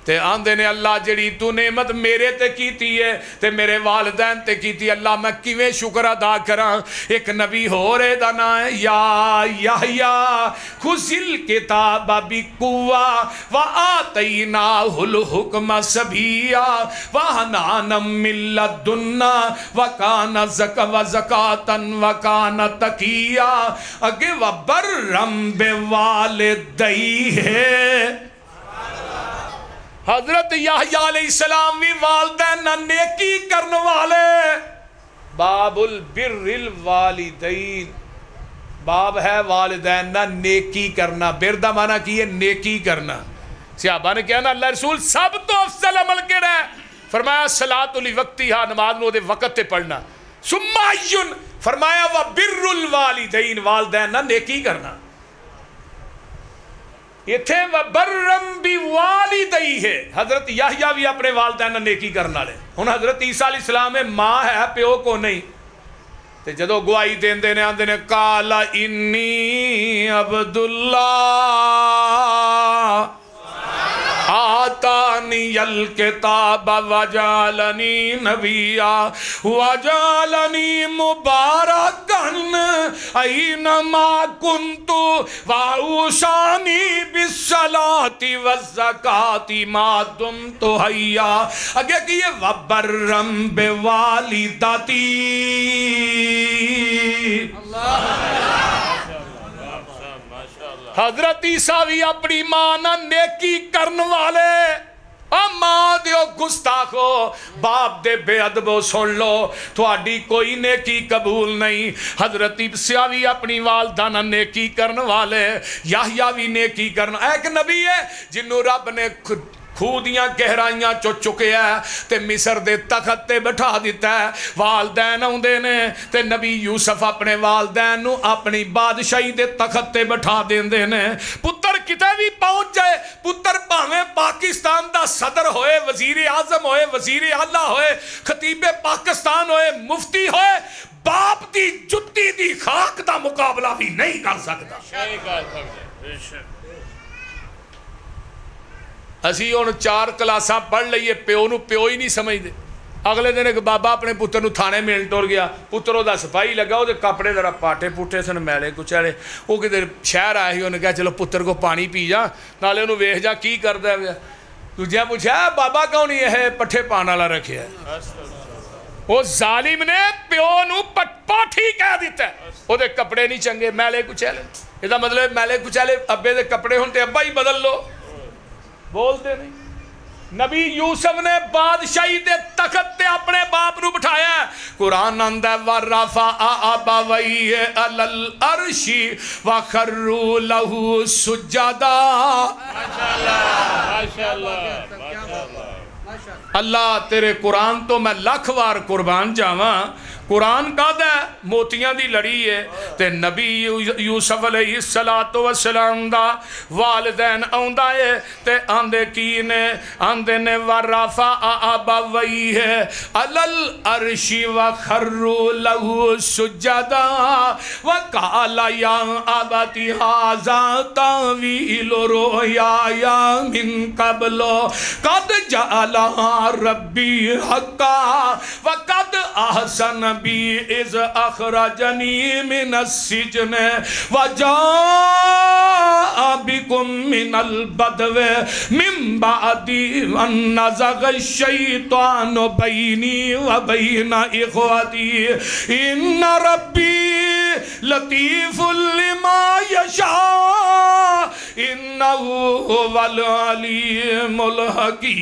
تے آندے نے اللہ جڑی تو نعمت میرے تے کیتی ہے تے میرے والدین تے کیتی اللہ میں کیویں شکر ادا کراں ایک نبی ہو رہے دا نا ہے یا یحییٰ خذل کتاب بقوہ وآتیناہ الحکم صبیہ وحنانا من لدنا وکان زکاة وکان تقیہ اگے وبرم بوالدیہ حضرت یحییٰ علیہ السلام بھی والدین نہ نیکی کرنے والے باب البر الوالدین باب ہے والدین نہ نیکی کرنا بر دا معنی کی ہے نیکی کرنا صحابہ نے کہا نا اللہ رسول سب تو افضل عمل کیڑا ہے فرمایا صلاۃ لوقتہا نماز نو دے وقت تے پڑھنا ثم ایٌ فرمایا وبر الوالدین والدین نہ نیکی کرنا یہ تھے وَبَرَّمْ بِوَالِدَيْهِ ہے حضرت یحییٰ بھی اپنے والدین نیکی کرنا لے ہن حضرت عیسیٰ علیہ السلام میں ماں ہے پیو کو نہیں تے جدو گواہی دین دینے آندے نے قَالَ إِنِّي عَبْدُ اللَّهِ آتانی الکتاب وجعلنی نبیا وجعلنی مبارکن اینما کنت واوصانی بالصلاة والزکاة ما دمت حیا اگے کہ یہ وبرم بوالدتی حضرت عیسیٰ بھی اپنی ماں نہ نیکی کرن والے ماں دیو گستاخو باپ دے بے ادبو سن لو تھوڑی کوئی نیکی قبول نہیں حضرت عیسیٰ بھی اپنی والدہ نہ نیکی کرن والے یحییٰ بھی نیکی کرن ایک نبی ہے جنہوں رب نے خودیاں گہرائیاں چو چکے ہیں تے مصر دے تخت تے بٹھا دیتا ہے والدین ہوندے نے تے نبی یوسف اپنے والدین نو اپنی بادشاہی دے تخت تے بٹھا دیندے نے پتر کتے بھی پہنچ جائے پتر پاویں پاکستان دا صدر ہوئے وزیر اعظم ہوئے وزیر اعلیٰ ہوئے خطیب پاکستان ہوئے مفتی ہوئے باپ دی جتی دی خاک دا مقابلہ بھی نہیں کر سکتا اسی ہن 4 کلاساں پڑھ لئیے پیو نو پیو ہی نہیں سمجھ دے اگلے دن ایک بابا اپنے پتر نو تھانے مل ٹور گیا پتر دا سپاہی لگا وہ کپڑے ذرا پاٹے پوٹے سن میلے کچھڑے وہ کدھر شہر آئے ہی انہوں نے کہا چلو پتر کو پانی پی جا نالے انہوں ویکھ جا کی کردا ہے تجھے پوچھا بابا کون یہ ہے پٹھے پان والا رکھے ہے وہ ظالم نے پیو نو پاٹھی کہہ دیتا ہے، وہ دے کپڑے نہیں چنگے، میلے کچیلے، یہ دا مطلب میلے کچیلے ابے دے کپڑے ہوتے ابا ہی بدل لو، بولتے نہیں۔ نبی یوسف نے بادشاہی دے تخت تے اپنے باپ نو بٹھایا ہے، قرآن آندہ ہے وَرَفَعَ أَبَوَيْهِ عَلَى الْعَرْشِ وَخَرُّوا لَهُ سُجَّدًا۔ اللہ تیرے قرآن تو میں لاکھ وار قربان جاواں، قرآن کا دے موتیاں دی لڑی ہے تے نبی یوسف علیہ السلام دا والدین آندہ ہے تے آندے کی نے آندے نے وَرَفَعَ أَبَوَيْهِ عَلَى الْعَرْشِ وَخَرُّوا لَهُ سُجَّدًا وَقَالَ يَا أَبَتِ هَذَا تَأْوِيلُ رُؤْيَايَ مِن قَبْلُ قَدْ جَعَلَهَا رَبِّي حَقًّا وَقَدْ أَحْسَنَ بِي إِذْ أَخْرَجَنِي مِنَ السِّجْنِ وَجَاءَ بِكُم مِّنَ الْبَدْوِ مِن بَعْدِ أَن نَّزَغَ الشَّيْطَانُ بَيْنِي وَبَيْنَ إِخْوَتِي إِنَّ رَبِّي لَطِيفٌ لِّمَا يَشَاءُ إِنَّهُ هُوَ الْعَلِيمُ الْحَكِيمُ۔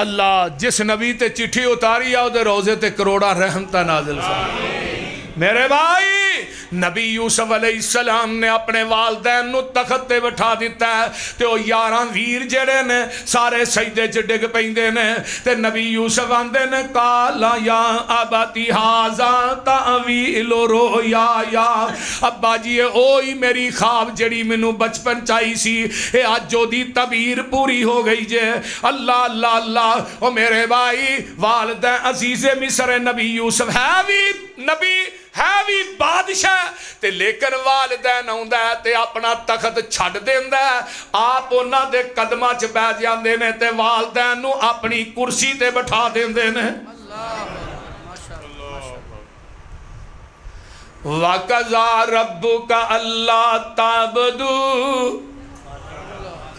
اللہ جس نبی تے چٹھی اتاری آؤ دے روزے تے کروڑا رحمتہ نازل فرمائے۔ میرے بھائی نبی یوسف علیہ السلام نے اپنے والدین نو تخت تے بٹھا دیتا ہے تے وہ 11 ویر جڑے نے سارے سجدے چ ڈگ پیندے نے تے نبی یوسف آندے نے قالا یا ابتی ھذا تأویل رؤیایا، ابا جی اوہی میری خواب جڑی مینوں بچپن چاہی سی اے اج جو دی تعبیر پوری ہو گئی جے۔ اللہ اللہ اللہ، او میرے بھائی والدین عزیز مصر نبی یوسف ہے بھی نبی ہے بھی بادشاہ تے لیکن والدین آندا ہے تے اپنا تخت چھڈ دیندا ہے، آپ انہاں دے قدماں چ بیٹھ جاندے نے تے والدین نو اپنی کرسی تے بٹھا دیندے نے۔ وَقَضَىٰ رَبُّكَ أَلَّا تَعْبُدُوا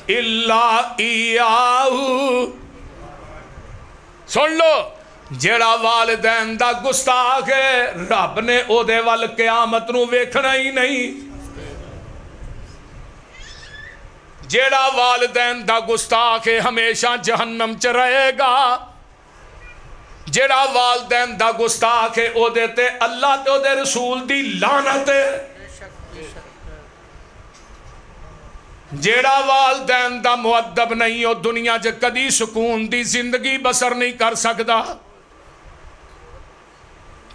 إِلَّا إِيَّاهُ۔ سن لو، جیڑا والدین دا گستاخ ہے رب نے او دے وال قیامت نو ویکھنا ہی نہیں۔ جیڑا والدین دا گستاخ ہے ہمیشہ جہنم چ رہے گا۔ جیڑا والدین دا گستاخ ہے او دے تے اللہ تے او دے رسول دی لعنت ہے۔ جیڑا والدین دا مؤدب نہیں او دنیا چ کدی سکون دی زندگی بسر نہیں کر سکدا۔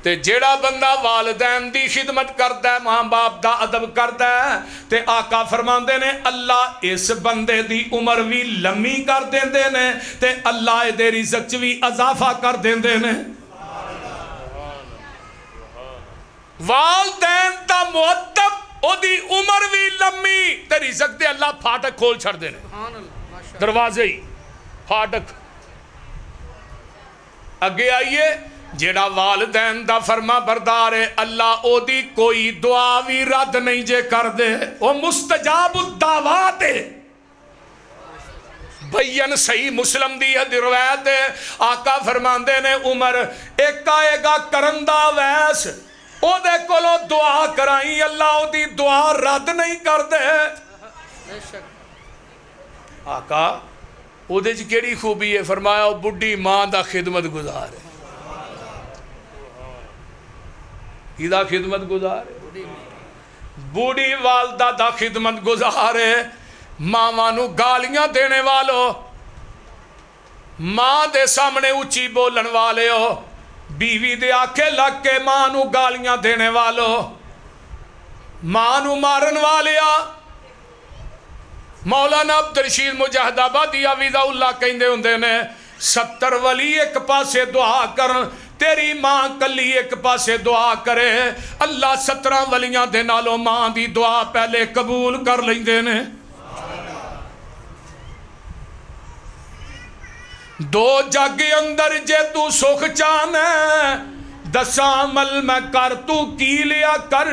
تے جیڑا بندہ والدین دی خدمت کردا ہے، ماں باپ دا ادب کردا ہے تے آقا فرماندے نے اللہ اس بندے دی عمر بھی لمبی کر دیندے نے تے اللہ دے رزق چ بھی اضافہ کر دیندے نے۔ والدین دا مؤدب او دی عمر بھی لمبی تے رزق دے اللہ پھاٹک کھول چھڑ دے نے، دروازے ہی پھاٹک۔ اگے آئیے، جیڑا والدین دا فرما بردار ہے اللہ او دی کوئی دعا بھی رد نہیں جے کر دے، وہ مستجاب الدعوات ہے۔ بین صحیح مسلم دی روایت ہے، آقا فرماندے نے عمر ایک آئے گا کرندہ ویس او دے کولو دعا کرائیں اللہ او دی دعا رد نہیں کر دے۔ آقا او دے جی کیڑی خوبی ہے؟ فرمایا او بڑھی ماں دا خدمت گزار ہے۔ دا خدمت گزار ہے، بوڑھی والدہ دا خدمت گزار ہے۔ ماں نو گالیاں دینے والو، ماں دے سامنے اچھی بولن والے ہو، بیوی دے آکھے لگ کے ماں نو گالیاں دینے والو، ماں نو مارن والے آ۔ مولانا عبدالرشید مجاہد آبادی ویدہ اللہ کہندے ہوندے نے 70 ولی ایک پاسے دعا کرن، تیری ماں کلی ایک پاسے دعا کرے، اللہ 17 ولیاں دے نالوں ماں دی دعا پہلے قبول کر لیندے نے۔ دو جگ اندر جے تو سکھ چانے دساں عمل میں کر تو کی لیا کر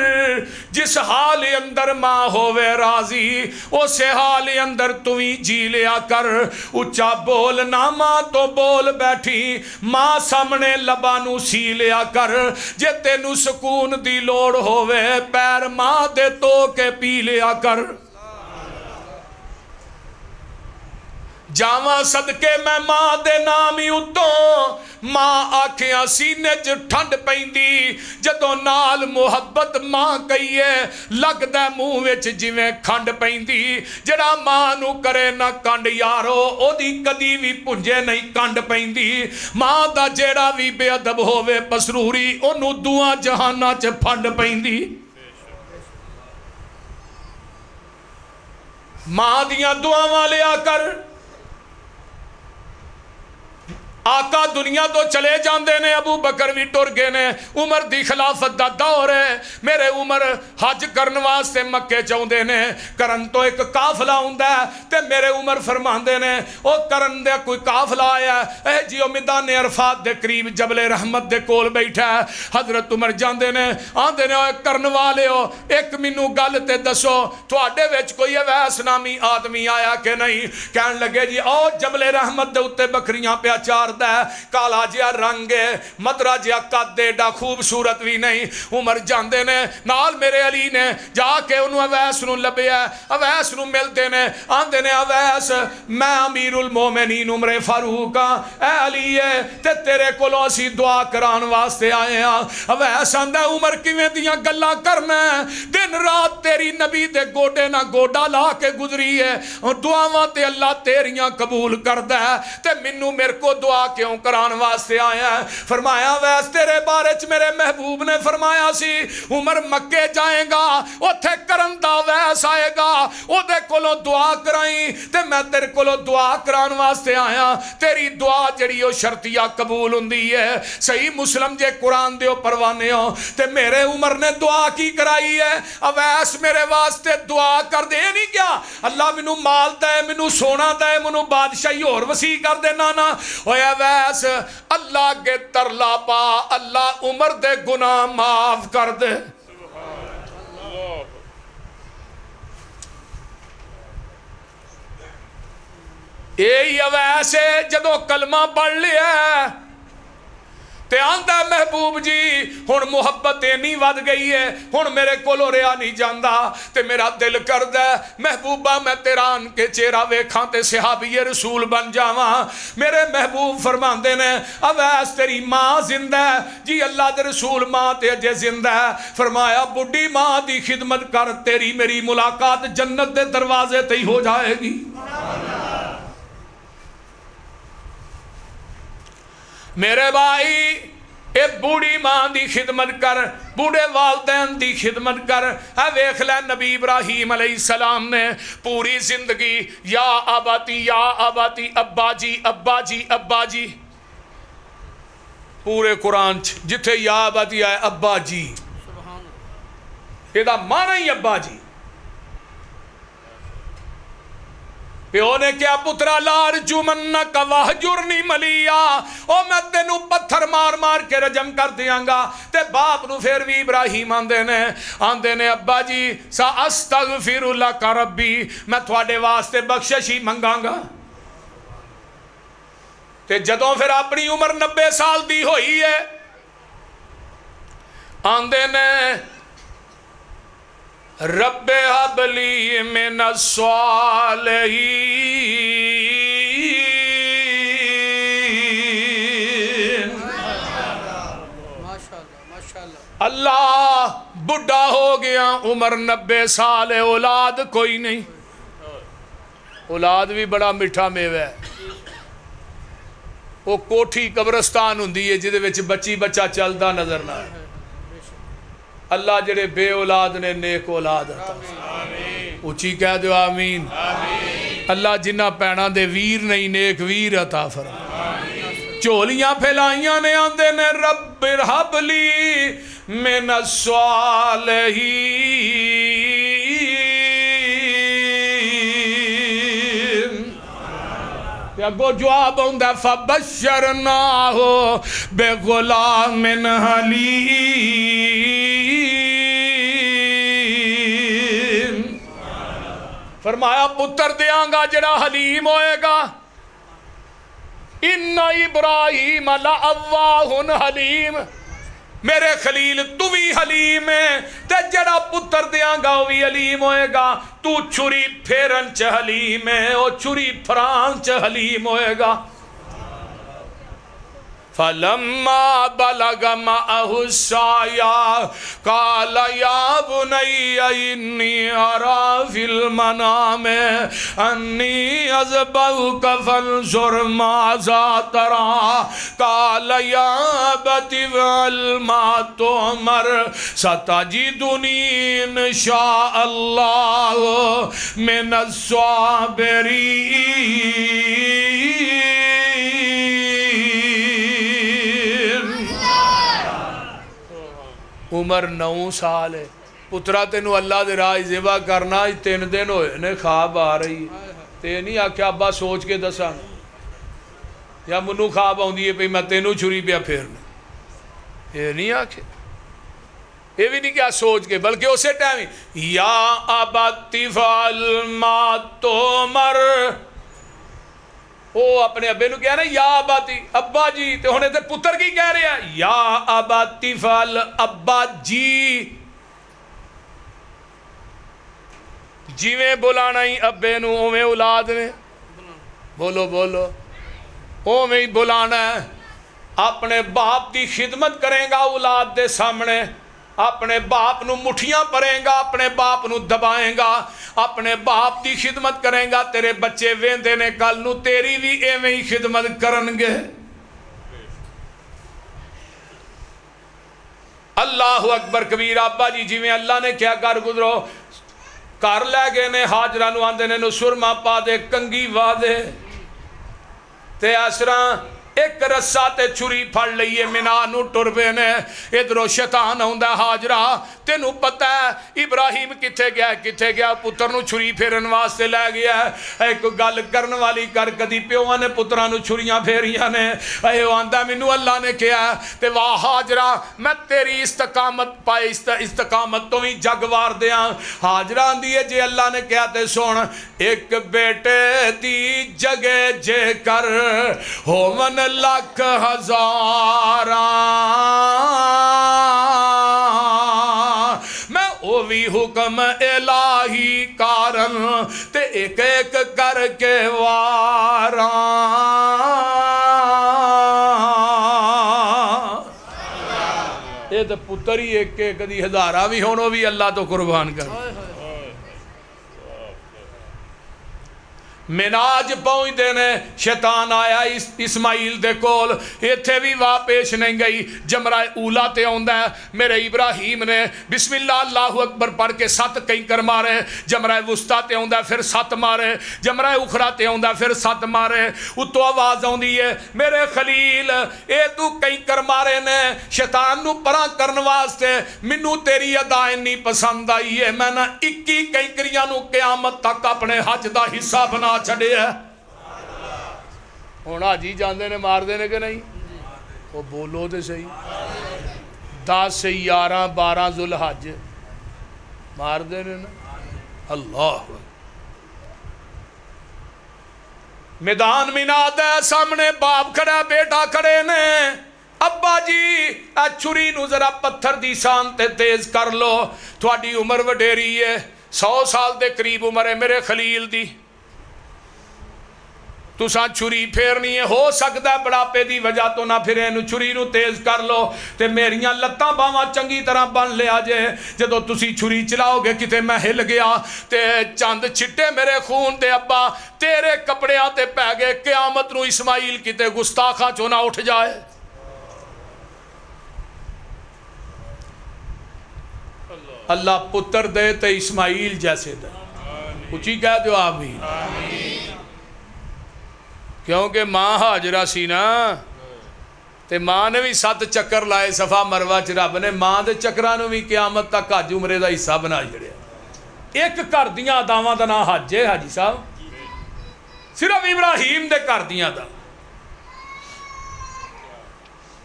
جس حال اندر ماں ہووے راضی اسے حال اندر تو ہی جی لیا کر اچھا بول نہ ماں تو بول بیٹھی ماں سامنے لبانو سی لیا کر جے تینو سکون دی لوڑ ہووے پیر ماں دے تو کے پی لیا کر جاواں صدقے میں ماں دے نامی اتوں ماں آکھیاں سینے چ ٹھنڈ پیندی جدوں نال محبت ماں کہیے لگ دے منہ وچ جویں کھنڈ پیندی جڑا ماں نو کرے نہ کنڈ یارو او دی کدی وی پنجے نہیں کنڈ پیندی ماں دا جیڑا وی بے ادب ہووے پسروری اونوں دعا جہاناں چ پھنڈ پیندی ماں دیاں دعاواں لیا کر آقا دنیا تو چلے جاندے نے ابو بکر بھی ٹر گئے نے عمر دی خلافت دا دور ہے میرے عمر حج کرن واسطے مکے چاہندے نے کرن تو ایک قافلہ ہوندا ہے تے میرے عمر فرماندے نے او کرن دے کوئی قافلہ آیا ہے اے جیو میدان عرفات دے قریب جبل رحمت دے کول بیٹھا ہے حضرت عمر جاندے نے آندے نے اے کرن والے ہو ایک مینوں گل تے دسو تواڈے وچ کوئی اویس نامی آدمی آیا کہ نہیں کہن لگے جی او جبل رحمت دے اوتے بکریاں پیا چار کالا جیا رنگ مدرا جیا قد ایڈا خوبصورت بھی نہیں عمر جاندے نے نال میرے علی نے جا کے انہوں اویس نو لبیا اویس نو ملتے نے آندے نے اویس میں امیر المومنین عمر فاروق اے علی تے تیرے کولوں اسی دعا کران واسطے آئے ہیں اویس آندا عمر کیویں دیاں گلاں کرنا دن رات تیری نبی دے گوڈے نہ گوڈا لا کے گزری ہے اور دعاواں تے اللہ تیریاں قبول کردا ہے تے مینوں میرے کو دعا کیوں کران واسطے آیا ہے فرمایا ویس تیرے بارے چ میرے محبوب نے فرمایا سی عمر مکے جائے گا اوتھے کرن دا ویس آئے گا او دے کولوں دعا کرائیں تے میں تیرے کولوں دعا کران واسطے آیا تیری دعا جڑی او شرطیہ قبول ہوندی ہے صحیح مسلم جے قرآن دیو پروانے ہو تے میرے عمر نے دعا کی کرائی ہے اویس میرے واسطے دعا کر دے نہیں کیا اللہ مینوں مال دے مینوں سونا دے مینوں بادشاہی اور وسیع کر دے نانا اوے ویس اللہ کے ترلا پا اللہ عمر دے گناہ معاف کر دے یہی ویس جدو کلمہ پڑھ لیا تے آندہ محبوب جی ہن محبت اینی ود گئی ہے ہن میرے کولو رہا نہیں جاندا تے میرا دل کردا ہے محبوبہ میں تیرا ان کے چہرہ ویکھاں تے صحابی رسول بن جاواں میرے محبوب فرماندے نے اویس تیری ماں زندہ ہے جی اللہ دے رسول ماں تے اجے زندہ ہے فرمایا بڈھی ماں دی خدمت کر تیری میری ملاقات جنت دے دروازے تے ہی ہو جائے گی میرے بھائی اے بوڑھی ماں دی خدمت کر بوڑھے والدین دی خدمت کر اے ویکھ لے نبی ابراہیم علیہ السلام نے پوری زندگی یا آباتی ابا جی ابا جی ابا جی پورے قرآن جتھے یا آباتی آئے ابا جی یہ دا معنی ہی ابا جی پیو نے کیا پترا لار جمنک وحجرنی ملیا او میں تینو پتھر مار مار کے رجم کر دیاں گا تے باپ نو پھر بھی ابراہیم آندے نے ابا جی سا استغفر لک ربی میں تھوڑے واسطے بخشش ہی منگاں گا تے جدوں پھر اپنی عمر 90 سال دی ہوئی ہے آندے نے رب حب لی من الصالحین اللہ بڑھا ہو گیا عمر 90 سال اولاد کوئی نہیں اولاد بھی بڑا میٹھا میوہ ہے وہ کوٹھی قبرستان ہوندی ہے جدے وچ بچی بچہ چلدا نظر نہ ہے اللہ جڑے بے اولاد نے نیک اولاد عطا اچھی کہہ دو آمین اللہ جنہ پینا دے ویر نہیں نیک ویر عطا فرما چولیاں پھیلائیاں نے آندے نے رب ارحب لی من الصالحین اگو جواب ہوندہ فبشرناہو بے غلام حلیم، فرمایا پتر دیاں گا جڑا حلیم ہوئے گا۔ ان ابراہیم لأواہ حلیم، میرے خلیل تو بھی حلیم ہے، تے جڑا پتر دیاں گا وہ بھی حلیم ہوئے گا۔ تو چھری پھیرن چ حلیم ہے، او چھری پھران چ حلیم ہوئے گا۔ فَلَمَّا بَلَغَ مَعَهُ السَّعْيَ قَالَ يَا بُنَيَّ إِنِّي أَرَىٰ فِي الْمَنَامِ أَنِّي أَذْبَحُكَ فَانظُرْ مَاذَا تَرَىٰ قَالَ يَا أَبَتِ افْعَلْ مَا تُؤْمَرُ سَتَجِدُنِي إِنْ شَاءَ اللَّهُ مِنَ الصَّابِرِينَ۔ عمر 9 سال ہے، پترا تینو اللہ دے راہ ذبح کرنا 3 دن ہوئے نے، خواب آ رہی ہے تے نہیں آکھیا ابا سوچ کے دساں یا منو خواب آندی ہے پئی میں تینو چھری پیا پھیرنا، یہ نہیں آکھے، یہ بھی نہیں کیا سوچ کے، بلکہ اسے ٹائم یا ابت افعل ما تؤمر، وہ اپنے ابے نو کہہ رہے ہیں یا اباتی ابا جی، تے ہونے تے پتر کی کہہ رہے ہیں یا اباتی فال ابا جی، جی میں بلانا ہی ابے نو اویں اولاد نے، بولو بولو اویں ہی بلانا ہے۔ اپنے باپ دی خدمت کریں گا اولاد دے سامنے، اپنے باپ نو مٹھیاں پریں گا، اپنے باپ نو دبائیں گا، اپنے باپ دی خدمت کریں گا، تیرے بچے ویندے نے کل نو تیری بھی ایویں ہی خدمت کرنگے۔ اللہ اکبر کبیر، ابا جی جی میں اللہ نے کیا کر گزرو، کر لے گئے نے حاجرہ نو آندے نے نو سرما پا دے کنگی وا دے تے اسراں ایک رسا تے چھری پھڑ لئیے منا نو ٹربے نے، ادھرو شیطان ہوندہ حاجرہ تینو پتہ ہے ابراہیم کتھے گیا پتر نو چھری پھیرن واسطے لے گیا ہے۔ ایک گل کرن والی کر کدی پیوہ نے پترہ نو چھریاں پھیریاں نے، اے آندہ منو اللہ نے کیا ہے تے واہ حاجرہ میں تیری استقامت پائے استقامت تو ہی جگوار دیاں۔ حاجرہ آندی ہے جے اللہ نے کیا تے سون ایک بیٹے دی جگہ جے کر ہو من لکھ ہزاراں، میں اوہی حکم الہی کارن تے ایک ایک کر کے واراں۔ یہ تو پتر ہی ایک کے کدی ہزارہ بھی ہونو بھی اللہ تو قربان کر۔ مناج پہنچ دینے شیطان آیا اسماعیل دے کول، ایتھے بھی واہ پیش نہیں گئی، جمرہ اولا تے ہوندہ ہے، میرے ابراہیم نے بسم اللہ اللہ اکبر پڑھ کے 7 کنکر مارے، جمرہ وسطیٰ تے ہوندہ ہے پھر 7 مارے، جمرہ اخرى تے ہوندہ ہے پھر 7 مارے، اتو آواز ہوندی ہے میرے خلیل اے تو کنکر مارے نے شیطان نو پران کرن واسطے، منو تیری ادائیں نہیں پسند آئی ہے، میں نے 21 کنکریاں نو قیامت تک اپنے حج دا حصہ بنا چھڑے ہے۔ ہونا جی جاندے نے مار دینے کے نہیں، وہ بولو دے صحیح 10 سے 11 12 ذوالحج مار دینے نا۔ اللہ میدان مناد ہے، سامنے باپ کھڑا بیٹا کھڑے نے، ابا جی چھری نو ذرا پتھر دی سان تے تیز کر لو، تھوڑی عمر وڈیری ہے 100 سال دے قریب عمر ہے میرے خلیل دی، تُساں چھری پھیرنی ہے، ہو سکتا ہے بڑھاپے دی وجہ تو نہ پھرے نو چھری نو تیز کر لو تے میریاں لتاں باواں چنگی طرح بن لے آجے، جدو تُسی چھری چلاؤ گے کتے میں ہل گیا تے چاند چھٹے میرے خون دے ابا تیرے کپڑے آتے پہ گئے، قیامت نو اسماعیل کتے گستاخاں چونا اٹھ جائے۔ اللہ پتر دے تے اسماعیل جیسے دے، کچھ ہی کہہ دو آپ بھی، کیونکہ ماں حاجرہ سی نا تے ماں نے بھی 7 چکر لائے صفا مروہ چ، رب نے ماں دے چکرانو بھی قیامت تک حج عمرے دا حصہ بنا جڑیا۔ ایک کر دیاں داواں دا نا حج ہے حاجی صاحب، صرف ابراہیم دے کر دیاں دا،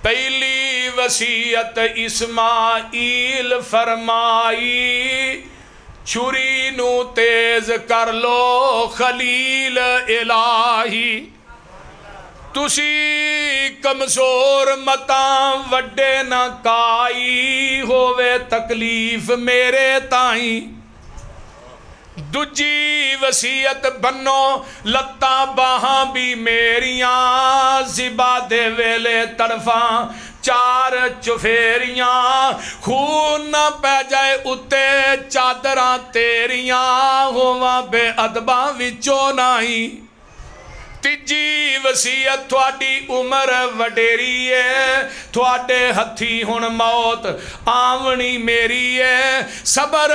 پہلی وصیت اسماعیل فرمائی چھری نو تیز کر لو خلیل الہی تسی کمزور متاں وڈے نہ کائی ہووے تکلیف میرے تائیں دجی وصیت بنو لتاں باہاں بھی میریاں زبا دے ویلے طرفاں چار چفیریاں خون نہ پہ جائے اتے چادراں تیریاں ہواں بے ادباں وچوں نہیں تیجی وصیت تھوڑی عمر وڈیری ہے تھوڑے ہتھی ہن موت آونی میری ہے صبر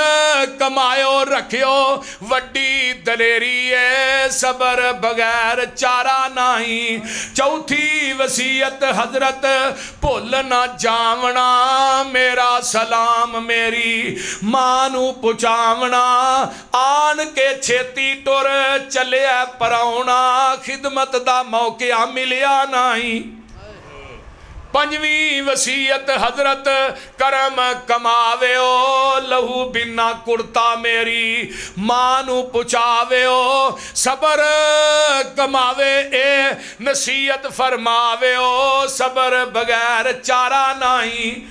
کمایو رکھیو وڈی دلیری ہے صبر بغیر چارہ نہیں چوتھی وصیت حضرت بھول نہ جاونا میرا سلام میری مانو پچاونا آن کے چھیتی ٹور چلے پراؤنا خدمت دا موقع ملیا نہیں پنجویں وصیت حضرت کرم کماوے او لہو بنا کرتا میری مانو پچاوے او صبر کماوے اے نصیحت فرماوے او صبر بغیر چارہ نہیں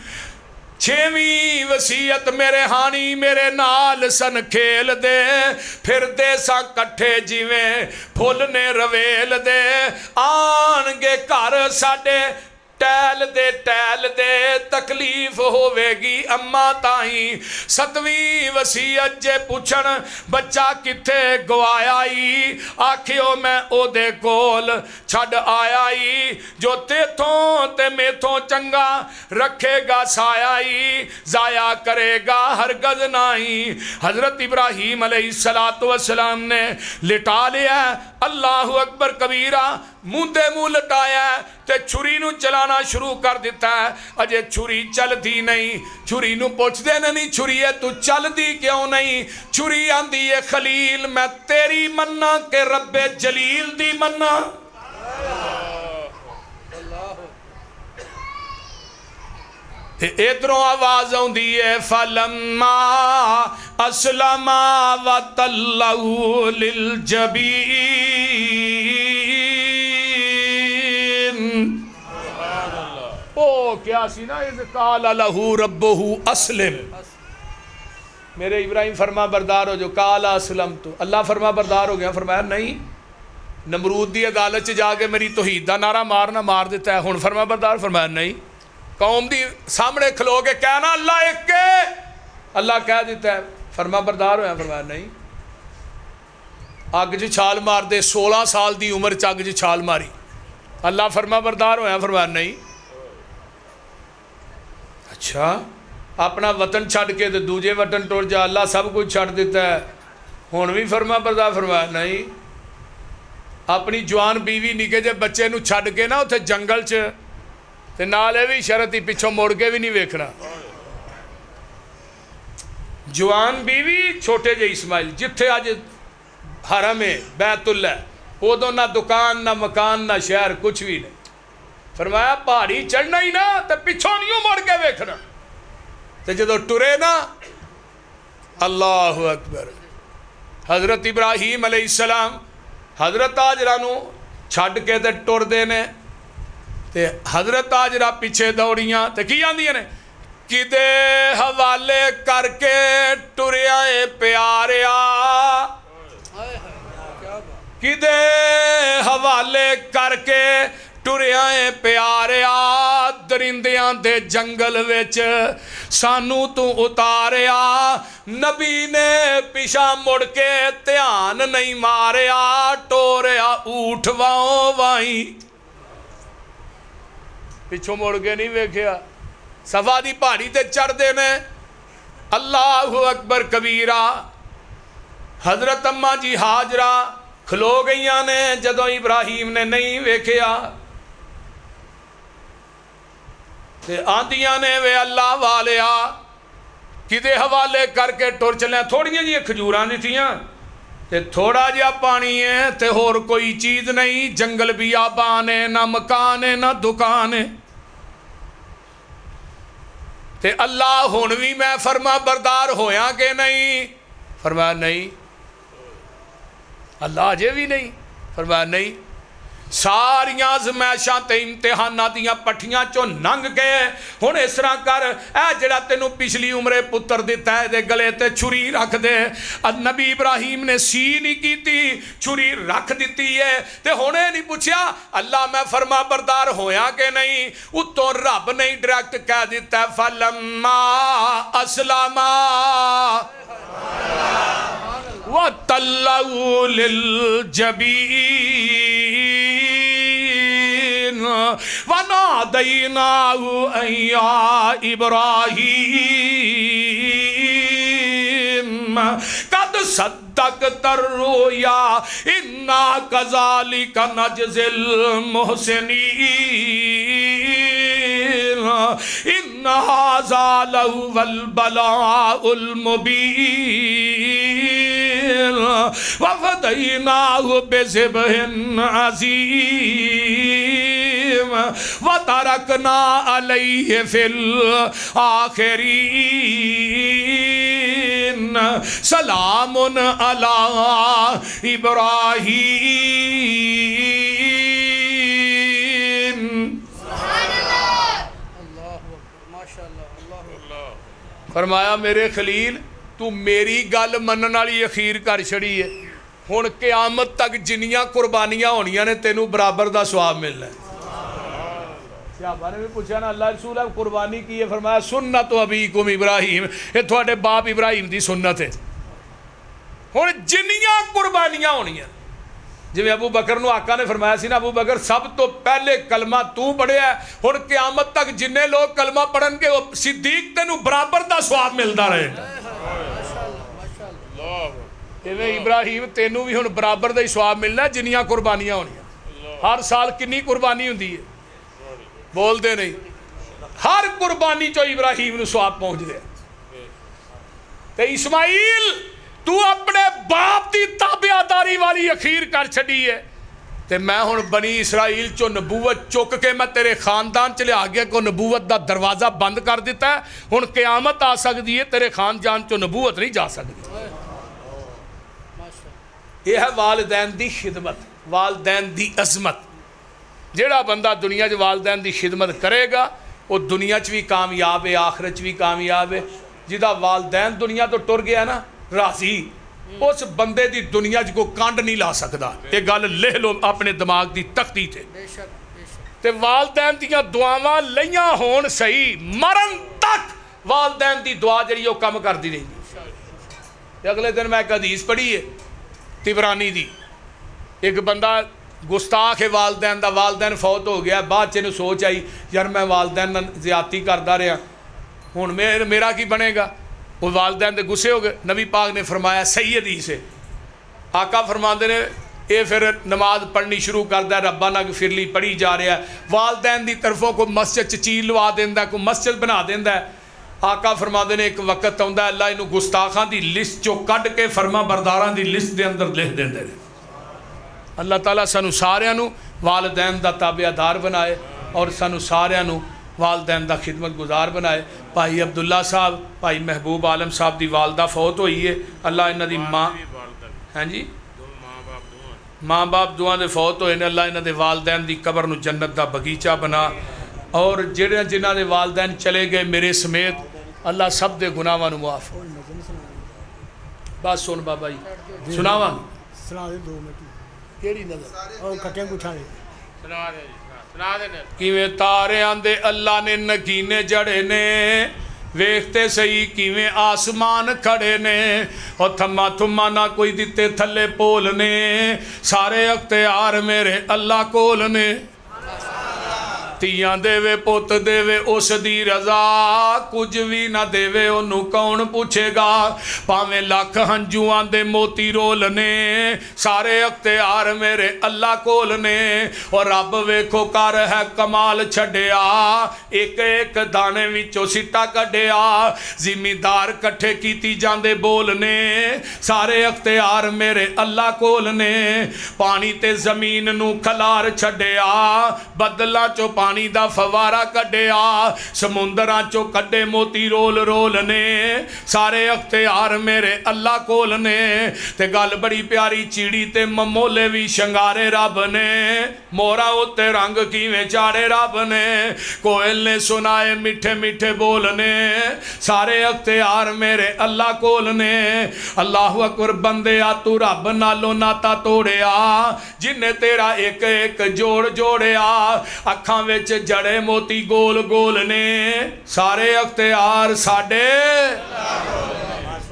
چھویں وصیت میرے ہانی میرے نال سن کھیل دے پھر دے سا کٹھے جیویں پھول نے رویل دے آن گے کر ساڑے ٹیل دے تکلیف ہوئے گی اما تائیں ستویں وصیت جے پوچھن بچہ کتے گوایائی آکھیو میں او دے کول چھڑ آیائی جو تیتھوں تے میتھوں چنگا رکھے گا سایائی ضائع کرے گا ہرگز نہیں حضرت ابراہیم علیہ السلام نے لٹا لیا اللہ اکبر کبیرہ منہ دے منہ لٹایا تے چھری نو چلانا شروع کر دیتا ہے اجے چھری چل دی نہیں چھری نو پوچھ دے نہیں چھری ہے تو چل دی کیوں نہیں چھری آندی ہے خلیل میں تیری مننا کہ رب جلیل دی مننا ادھروں آواز ہوں دیئے فَلَمَّا أَسْلَمَا وَتَلَّهُ لِلْجَبِينِ او کیا سی نا اِذْ قَالَ لَهُ رَبُّهُ أَسْلِمْ میرے ابراہیم فرما بردار ہو جو قَالَ أَسْلَمْتُ اللہ فرما بردار ہو گیا فرمایا نہیں نمرود دی عدالت چ جا کے میری توحید دا نعرہ مارنا مار دیتا ہے ہن فرما بردار فرمایا نہیں قوم دی سامنے کھلو کے کہنا اللہ ایک کے اللہ کہہ دیتا ہے فرما بردار ہویا فرمایا نہیں آگ جی چھال مار دے 16 سال دی عمر چاگ جی چھال ماری اللہ فرما بردار ہویا فرمایا نہیں اچھا اپنا وطن چھڑ کے دے دوجے وطن ٹور جا اللہ سب کچھ چھڑ دیتا ہے ہون بھی فرما بردار فرمایا نہیں اپنی جوان بیوی نکے جے بچے نو چھڑ کے نا اتھے جنگل چ تے نالے بھی شرط ہی پچھو موڑ کے بھی نہیں ویکھنا جوان بیوی چھوٹے جے اسماعیل جتھے آج حرم بیت اللہ ادو نہ دکان نہ مکان نہ شہر کچھ بھی نہیں فرمایا پہاڑی چڑھنا ہی نا تے پچھو نہیں موڑ کے ویکھنا تے جدو ٹرے نا اللہ اکبر حضرت ابراہیم علیہ السلام حضرت آجرہ نو چھڑ کے تے ٹر دینے تے حضرت آجرہ پیچھے دوڑیاں تے کی آندیاں نے کدے حوالے کر کے ٹریائے پیاریا کدے حوالے کر کے ٹریائے پیاریا درندیاں دے جنگل ویچ سانو تو اتاریا نبی نے پیشا مڑ کے تیان نہیں ماریا ٹوریا اوٹھ واؤں وائیں پچھو موڑ کے نہیں ویکھیا صفا دی پہاڑی تے چڑھ دے نے اللہ اکبر کبیرہ حضرت اماں جی حاجرہ کھلو گئیاں نے جدو ابراہیم نے نہیں ویکھیا تے آندیاں نے وے اللہ والیا کدے حوالے کر کے ٹور چلیں تھوڑیاں جی کھجوران دی تھیاں تے تھوڑا جا پانی ہے تے اور کوئی چیز نہیں جنگل بھی آبان ہے نہ مکان ہے نہ دکان ہے تے اللہ ہن بھی میں فرما بردار ہویا کہ نہیں؟ فرمایا نہیں۔ اللہ اجے بھی نہیں؟ فرمایا نہیں۔ ساریاں آزمائشاں تے امتحانات دیاں پٹھیاں چوں ننگ گئے، ہن اس طرح کر، اے جڑا تینوں پچھلی عمرے پتر دیتا ہے دے گلے تے چھری رکھ دے۔ نبی ابراہیم نے سی نہیں کیتی، چھری رکھ دیتی ہے، تے ہونے نہیں پوچھیا اللہ میں فرما بردار ہویا کہ نہیں؟ اتوں رب نہیں ڈائریکٹ کہہ دیتا ہے فلما اسلما وَتَلَّهُ لِلْجَبِينِ وَنَادَيْنَاهُ أَن يَا إِبْرَاهِيمُ قَدْ صَدَّقْتَ الرُّؤْيَا إِنَّا كَذَلِكَ نَجْزِي الْمُحْسِنِينَ إِنَّ هَذَا لَهُوَ الْبَلَاءُ الْمُبِينُ وَفَدَيْنَاهُ بِذِبْحٍ عَظِيمٍ وَتَرَكْنَا عَلَيْهِ فِي الْآخِرِينَ سَلَامٌ عَلَى إِبْرَاهِيمَ۔ فرمایا میرے خلیل تو میری گل منن والی اخیر کر چھڑی ہے، ہن قیامت تک جنیاں قربانیاں ہونیاں نے تینوں برابر دا ثواب ملنا ہے۔ صحابہ نے بھی پوچھا نا اللہ رسول ہے قربانی کی ہے؟ فرمایا سنت ابیکم ابراہیم، یہ تھوڑے باپ ابراہیم دی سنت ہے۔ ہن جنیاں قربانیاں ہونیاں، جی ابو بکر نو آقا نے فرمایا سی نا ابو بکر سب تو پہلے کلمہ تو پڑھیا ہے، ہن قیامت تک جننے لوگ کلمہ پڑھن گے وہ صدیق تینوں برابر دا ثواب ملتا رہے گا۔ ابراہیم تینوں بھی ہن برابر دا ثواب ملنا ہے جنیاں قربانیاں ہونیاں۔ ہر سال کنی قربانی ہوندی ہے؟ بول دے نہیں، ہر قربانی چو ابراہیم نو ثواب پہنچ دے۔ تے اسماعیل تو اپنے باپ دی تابعداری والی اخیر کر چھڑی ہے، تے میں ہن بنی اسرائیل چو نبوت چک کے میں تیرے خاندان چلے آگے کو نبوت دا دروازہ بند کر دیتا ہے، ہن قیامت آ سکتی ہے تیرے خاندان چو نبوت نہیں جا سکتی۔ یہ ہے والدین دی خدمت، والدین دی عظمت۔ جیڑا بندہ دنیا چ والدین دی خدمت کرے گا وہ دنیا چ بھی کامیاب ہے، آخرت چ بھی کامیاب ہے۔ جدا والدین دنیا تو ٹر گیا نا راضی، اس بندے دی دنیا کو کانڈ نہیں لا سکتا۔ یہ گل لے لو اپنے دماغ دی تختی تے۔ تے والدین دیاں دعاواں لیاں ہون صحیح، مرن تک والدین دی دعا جڑی وہ کم کر دی رہی۔ اگلے دن میں ایک حدیث پڑھی ہے تبرانی دی، ایک بندہ گستاخ ہے والدین دا، والدین فوت ہو گیا، بعد چینو سوچ آئی یار میں والدین زیادتی کردا رہا ہوں میرا کی بنے گا؟ وہ والدین دے گسے ہو گئے۔ نبی پاک نے فرمایا صحیح حدیث ہے، آقا فرماندے نے یہ پھر نماز پڑھنی شروع کردا ہے، ربنا اغفر لی پڑھی جا رہا ہے، والدین دی طرفوں کو مسجد چیل لوا دیندا ہے، کوئی مسجد بنا دیندا ہے۔ آقا فرماندے نے ایک وقت آندا ہے اللہ انہوں گستاخاں دی لسٹ چو کڈ کے فرما برداراں دی لسٹ دے اندر لکھ دیندے نے۔ اللہ تعالیٰ سانو ساریاں نو والدین دا تابعدار بنائے اور سانو ساریاں نو والدین دا خدمت گزار بنائے۔ بھائی عبداللہ صاحب، بھائی محبوب عالم صاحب دی والدہ فوت ہوئی ہے، اللہ انہاں دی ماں، ہاں جی ماں باپ دعا دے فوت ہوئے نے، اللہ انہاں دے والدین دی قبر نو جنت دا بغیچہ بنا، اور جنہاں دے والدین چلے گئے میرے سمیت اللہ سب دے گناہاں نو معاف۔ بس سن بابا جی سناواں سنا دے 2 منٹ کیڑی نظر اور کٹے پوچھا دے کیویں تارے آندے اللہ نے نگینے جڑے نے، ویکھتے سہی کیویں آسمان کھڑے نے، اور تھما تھما نہ کوئی دیتے تھلے پول نے، سارے اختیار میرے اللہ کول نے۔ تیاں دے وے پوت دے وے اس دی رضا، کچھ بھی نہ دے وے انہوں کون پوچھے گا، پاویں لاکھ ہنجوان دے موتی رول نے، سارے اختیار میرے اللہ کول نے۔ اور رب ویکھو کر ہے کمال چھڑیا، ایک ایک دانے وچوں سٹا کڈیا، زمیندار کٹھے کیتی جاندے بولنے، سارے اختیار میرے اللہ کول نے۔ پانی تے زمین نو کھلار چھڑیا، بدلا چو پانی پانی دا فوارا کڈیا سمندراں چو کڈے موتی رول رول نے سارے اختیار میرے اللہ کول نے تے گل بڑی پیاری چیڑی تے ممولے بھی شنگارے رب نے مورا ہوتے رنگ کیویں چاڑے رب نے کوئل نے سنائے میٹھے میٹھے بولنے سارے اختیار میرے اللہ کول نے اللہ اکبر بندیا تو رب نالو ناتا توڑیا جن نے تیرا ایک ایک جوڑ جوڑیا اکھاں وچ جڑے موتی گول گول نے سارے اختیار ساڑے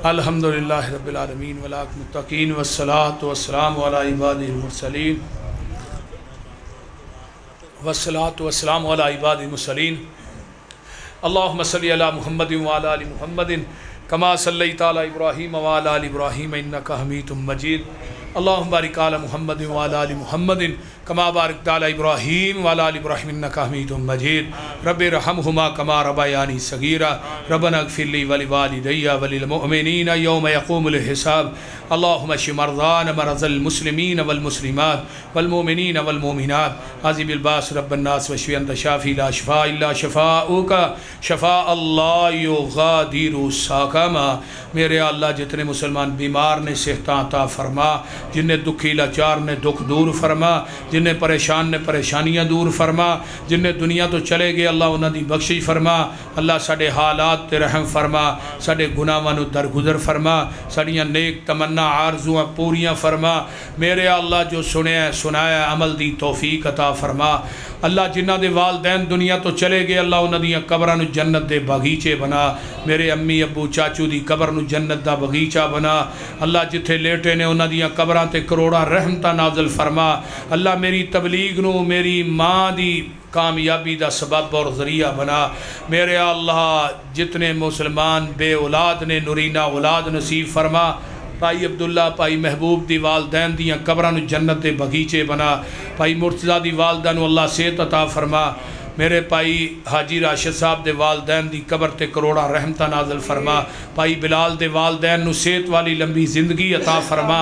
الحمدللہ رب العالمین والعاقبۃ للمتقین والصلاة والسلام علی عباد المرسلین والصلاة والسلام علی عباد المرسلین اللہم صلی علی محمد وعلی آل محمد کما صلیت علی ابراہیم وعلی آل ابراہیم انکا حمید مجید اللہم بارک علی محمد وعلی آل محمد کما بارکت علی ابراہیم وعلی آل ابراہیم انکا حمید مجید رب ارحمہما کما ربیانی صغیرا ربنا اغفر لی ولوالدی وللمؤمنین یوم یقوم الحساب اللہم اشف مرضانا مرض المسلمین والمسلمات والمؤمنین والمؤمنات عذب الباس رب الناس واشف انت شافی لا شفاء الا شفاؤک شفاء اللہ یغادر سقما میرے اللہ جتنے مسلمان بیمار نے صحت عطا فرما جنہیں دکھی لاچار نے دکھ دور فرما جنہیں پریشان نے پریشانیاں دور فرما جنہیں دنیا تو چلے گئے اللہ انہاں دی بخشش فرما اللہ ساڑے حالات تے رحم فرما ساڑے گناہاں درگزر فرما ساڑیاں نیک تمنا آرزویں پوریاں فرما میرے اللہ جو سنایا عمل دی توفیق عطا فرما اللہ جنہ دے والدین دنیا تو چلے گئے اللہ انہاں دیاں قبراں نو جنت دے باغیچے بنا میرے امی ابو چاچو دی قبر نو جنت دا باغیچہ بنا اللہ جتھے لیٹے نے انہاں دیاں قبراں تے کروڑا رحمتہ نازل فرما اللہ میری تبلیغ نو میری ماں دی کامیابی دا سبب اور ذریعہ بنا میرے اللہ جتنے مسلمان بے اولاد نے نورینہ اولاد نصیب فرما پائی عبداللہ پائی محبوب دی والدین دیاں قبران جنت دے باغیچے بنا پائی مرتضیٰ دی والدین اللہ صحت عطا فرما میرے پائی حاجی راشد صاحب دے والدین دی قبر تے کروڑا رحمتہ نازل فرما پائی بلال دے والدین نو صحت والی لمبی زندگی عطا فرما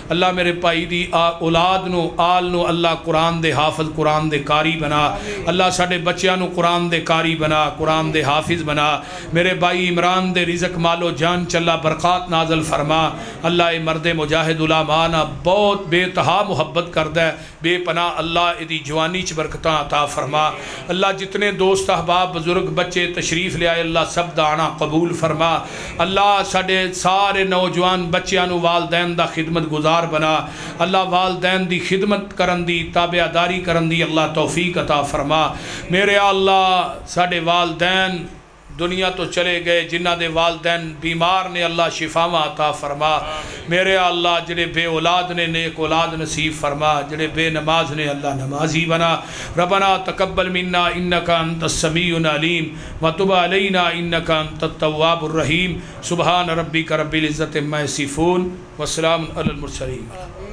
اللہ میرے پائی دی اولاد نو آل نو اللہ قرآن دے حافظ قرآن دے قاری بنا اللہ ساڑے بچیاں نو قرآن دے قاری بنا قرآن دے حافظ بنا میرے بھائی عمران دے رزق مالو جان چلا برکات نازل فرما اللہ اے مرد مجاہد علمانا بہت بے تہا محبت کردہ بے پناہ اللہ ادی جوانی چ برکتاں عطا فرما اللہ جتنے دوست احباب بزرگ بچے تشریف لے آئے اللہ سب دانا قبول فرما اللہ ساڑے سارے نوجوان بچیانو والدین دا خدمت گزار بنا اللہ والدین دی خدمت کرن دی تابعداری کرن دی اللہ توفیق عطا فرما میرے اللہ ساڑے والدین دنیا تو چلے گئے جنہ دے والدین بیمار نے اللہ شفاواں عطا فرما میرے اللہ جڑے بے اولاد نے نیک اولاد نصیب فرما جڑے بے نماز نے اللہ نمازی بنا ربنا تقبل منا انکا انت السمیع العلیم وتب علینا انکا انت التواب الرحیم سبحان ربک رب العزت عما یصفون والسلام علی المرسلین